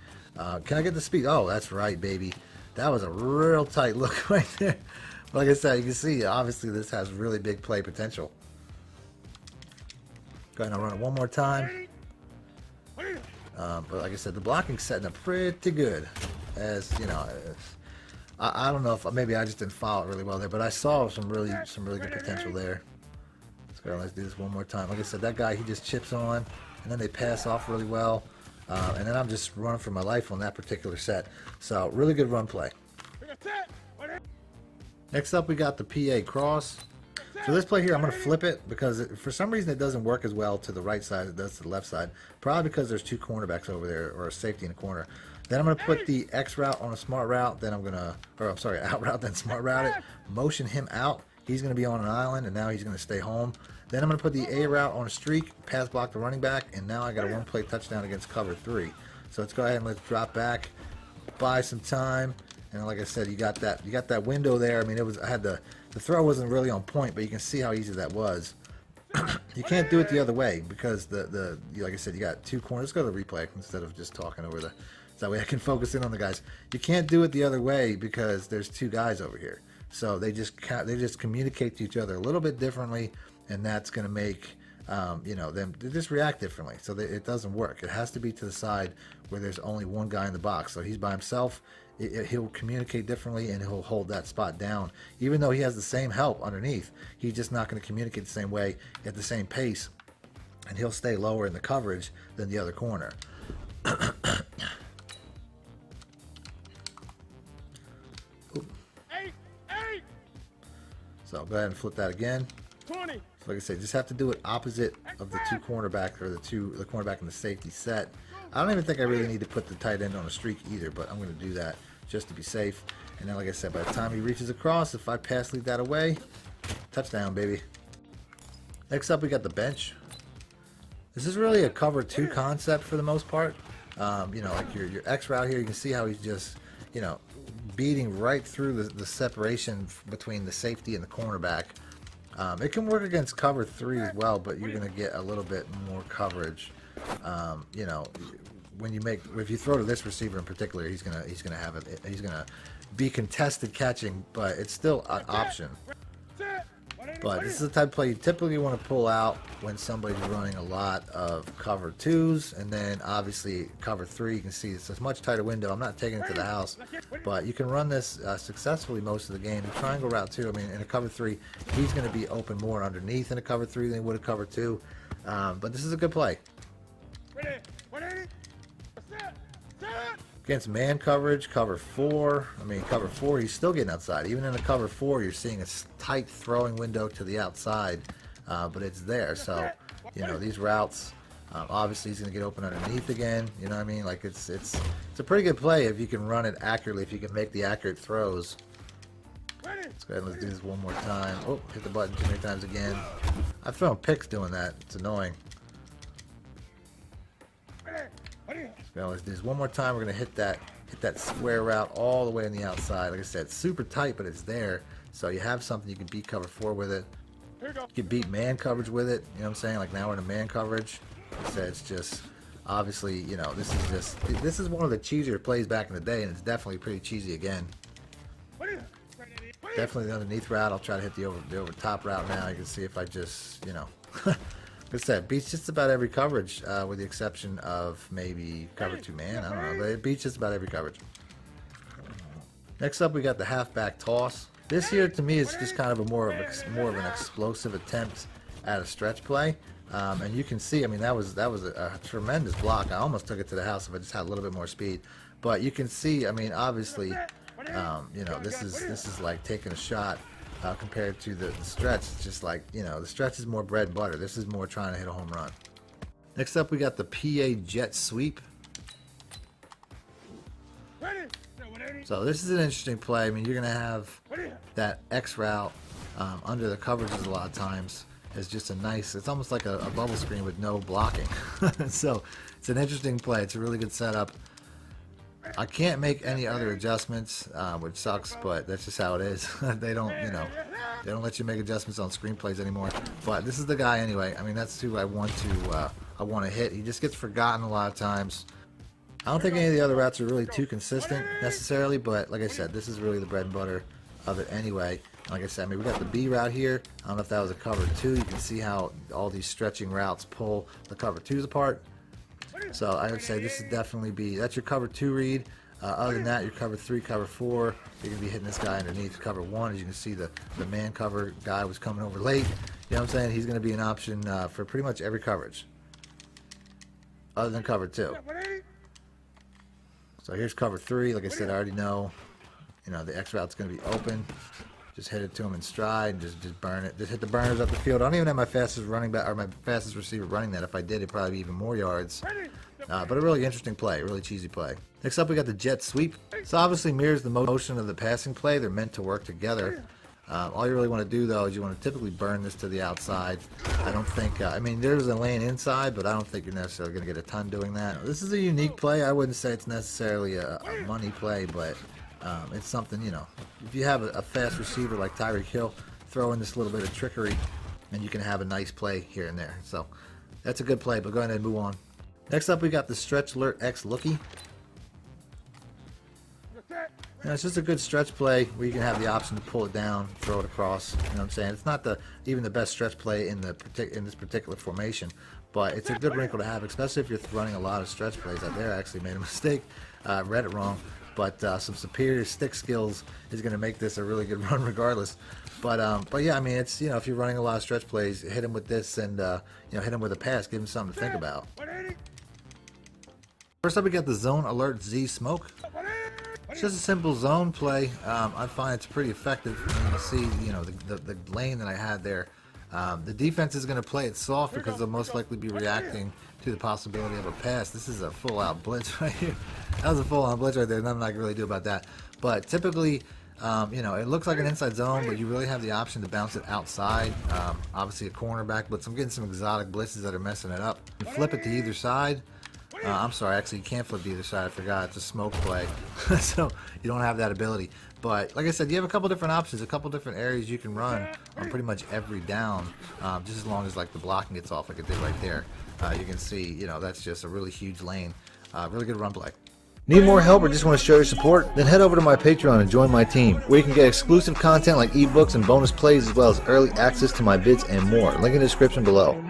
Can I get the speed? Oh, that's right, baby. That was a real tight look right there. Like I said, you can see, obviously, this has really big play potential. Go ahead and run it one more time. But like I said, the blocking's setting up pretty good. As I don't know if maybe I just didn't follow it really well there, but I saw some really good potential there. Let's do this one more time. Like I said, that guy, he just chips on, and then they pass off really well. And then I'm just running for my life on that particular set. So, really good run play. Next up, we got the PA cross. So this play here, I'm going to flip it because for some reason it doesn't work as well to the right side as it does to the left side. Probably because there's 2 cornerbacks over there, or a safety in the corner. Then I'm going to put the X route on a smart route. Then out route, then smart route it. Motion him out. He's going to be on an island, and now he's going to stay home. Then I'm going to put the A route on a streak, pass block the running back, and now I got a 1-play touchdown against cover 3. So let's go ahead and let's drop back, buy some time, and like I said, you got that window there. I mean, the throw wasn't really on point, but you can see how easy that was. You can't do it the other way because like I said, you got 2 corners. Let's go to the replay instead of just talking over so that way I can focus in on the guys. You can't do it the other way because there's 2 guys over here. So they just communicate to each other a little bit differently, and that's going to make them just react differently. So it doesn't work. It has to be to the side where there's only one guy in the box. So he's by himself. He'll communicate differently, and he'll hold that spot down. Even though he has the same help underneath, he's just not going to communicate the same way at the same pace, and he'll stay lower in the coverage than the other corner. So go ahead and flip that again. 20. Like I said, just have to do it opposite of the two cornerbacks, or the cornerback and the safety set. I don't even think I really need to put the tight end on a streak either, but I'm going to do that just to be safe. And then, like I said, by the time he reaches across, if I pass lead that away, touchdown, baby. Next up, we got the bench. This is really a cover 2 concept for the most part. You know, like your X route here, you can see how he's just, you know, beating right through the separation between the safety and the cornerback. It can work against cover 3 as well, but you're going to get a little bit more coverage. You know, if you throw to this receiver in particular, he's gonna be contested catching, but it's still an option. But this is the type of play you typically want to pull out when somebody's running a lot of cover 2s, and then obviously cover 3. You can see it's a much tighter window. I'm not taking it to the house, but you can run this successfully most of the game. The triangle route too. I mean, in a cover 3, he's going to be open more underneath in a cover 3 than he would a cover 2. But this is a good play. Against man coverage, cover 4. I mean, cover 4, he's still getting outside. Even in a cover 4, you're seeing a tight throwing window to the outside, but it's there. So, you know, these routes, obviously he's going to get open underneath again. You know what I mean? Like, it's a pretty good play if you can run it accurately, if you can make the accurate throws. Let's go ahead and let's do this one more time. Oh, hit the button too many times again. I've thrown picks doing that. It's annoying. Now let's do this one more time. We're gonna hit that square route all the way on the outside. Like I said, it's super tight, but it's there. So you have something you can beat cover 4 with it. You can beat man coverage with it. You know what I'm saying? Like now we're in a man coverage. Like I said, it's just obviously, you know, this is one of the cheesier plays back in the day, and it's definitely pretty cheesy again. Definitely the underneath route. I'll try to hit the over top route now. You can see if I just, you know. Like I said, beats just about every coverage, with the exception of maybe cover 2 man. I don't know, but it beats just about every coverage. Next up, we got the halfback toss. This here, to me, is just kind of a more of an explosive attempt at a stretch play. And you can see, I mean, that was a tremendous block. I almost took it to the house if I just had a little bit more speed. But you can see, I mean, obviously, you know, this is like taking a shot. Compared to the stretch. It's just like, you know, the stretch is more bread and butter. This is more trying to hit a home run. Next up, we got the PA jet sweep. So this is an interesting play. I mean, you're going to have that X route under the coverages a lot of times. It's just a nice, it's almost like a bubble screen with no blocking. So it's an interesting play. It's a really good setup. I can't make any other adjustments, which sucks, but that's just how it is. They don't, you know, they don't let you make adjustments on screenplays anymore. But this is the guy anyway. I mean, that's who I want to hit. He just gets forgotten a lot of times. I don't think any of the other routes are really too consistent necessarily, but like I said, this is really the bread and butter of it anyway. Like I said, I mean, we got the B route here. I don't know if that was a cover 2. You can see how all these stretching routes pull the cover 2s apart. So I would say this is definitely that's your cover 2 read. Other than that, your cover 3, cover 4, you're going to be hitting this guy underneath cover 1. As you can see, the man cover guy was coming over late. You know what I'm saying? He's going to be an option for pretty much every coverage, other than cover 2. So here's cover 3. Like I said, I already know, you know, the X route's going to be open. Just hit it to him in stride. Just burn it. Just hit the burners up the field. I don't even have my fastest running back or my fastest receiver running that. If I did, it'd probably be even more yards. But a really interesting play, really cheesy play. Next up, we got the jet sweep. So obviously mirrors the motion of the passing play. They're meant to work together. All you really want to do though is you want to typically burn this to the outside. I don't think, I mean, there's a lane inside, but I don't think you're necessarily going to get a ton doing that. This is a unique play. I wouldn't say it's necessarily a money play, but it's something, you know, if you have a fast receiver like Tyreek Hill, throw in this little bit of trickery and you can have a nice play here and there. So that's a good play, but go ahead and move on. Next up, we got the Stretch Alert X Lookie. You know, it's just a good stretch play where you can have the option to pull it down, throw it across. You know what I'm saying? It's not even the best stretch play in this particular formation, but it's a good wrinkle to have, especially if you're running a lot of stretch plays. Out there, I actually made a mistake, read it wrong, but some superior stick skills is going to make this a really good run regardless. But yeah, I mean, it's, you know, if you're running a lot of stretch plays, hit him with this and you know, hit him with a pass, give him something to think about. First up, we got the Zone Alert Z Smoke. It's just a simple zone play. I find it's pretty effective. You can see, you know, the lane that I had there. The defense is going to play it soft because they'll most likely be reacting to the possibility of a pass. This is a full-out blitz right here. That was a full-on blitz right there. Nothing I can really do about that. But typically, you know, it looks like an inside zone, but you really have the option to bounce it outside. Obviously a cornerback blitz. I'm getting some exotic blitzes that are messing it up. You flip it to either side. I'm sorry, actually you can't flip to either side. I forgot. It's a smoke play. So you don't have that ability. But like I said, you have a couple different options, a couple different areas you can run on pretty much every down, just as long as like the blocking gets off like it did right there. You can see, you know, that's just a really huge lane. Really good run play. Need more help or just want to show your support? Then head over to my Patreon and join my team, where you can get exclusive content like ebooks and bonus plays, as well as early access to my vids and more. Link in the description below.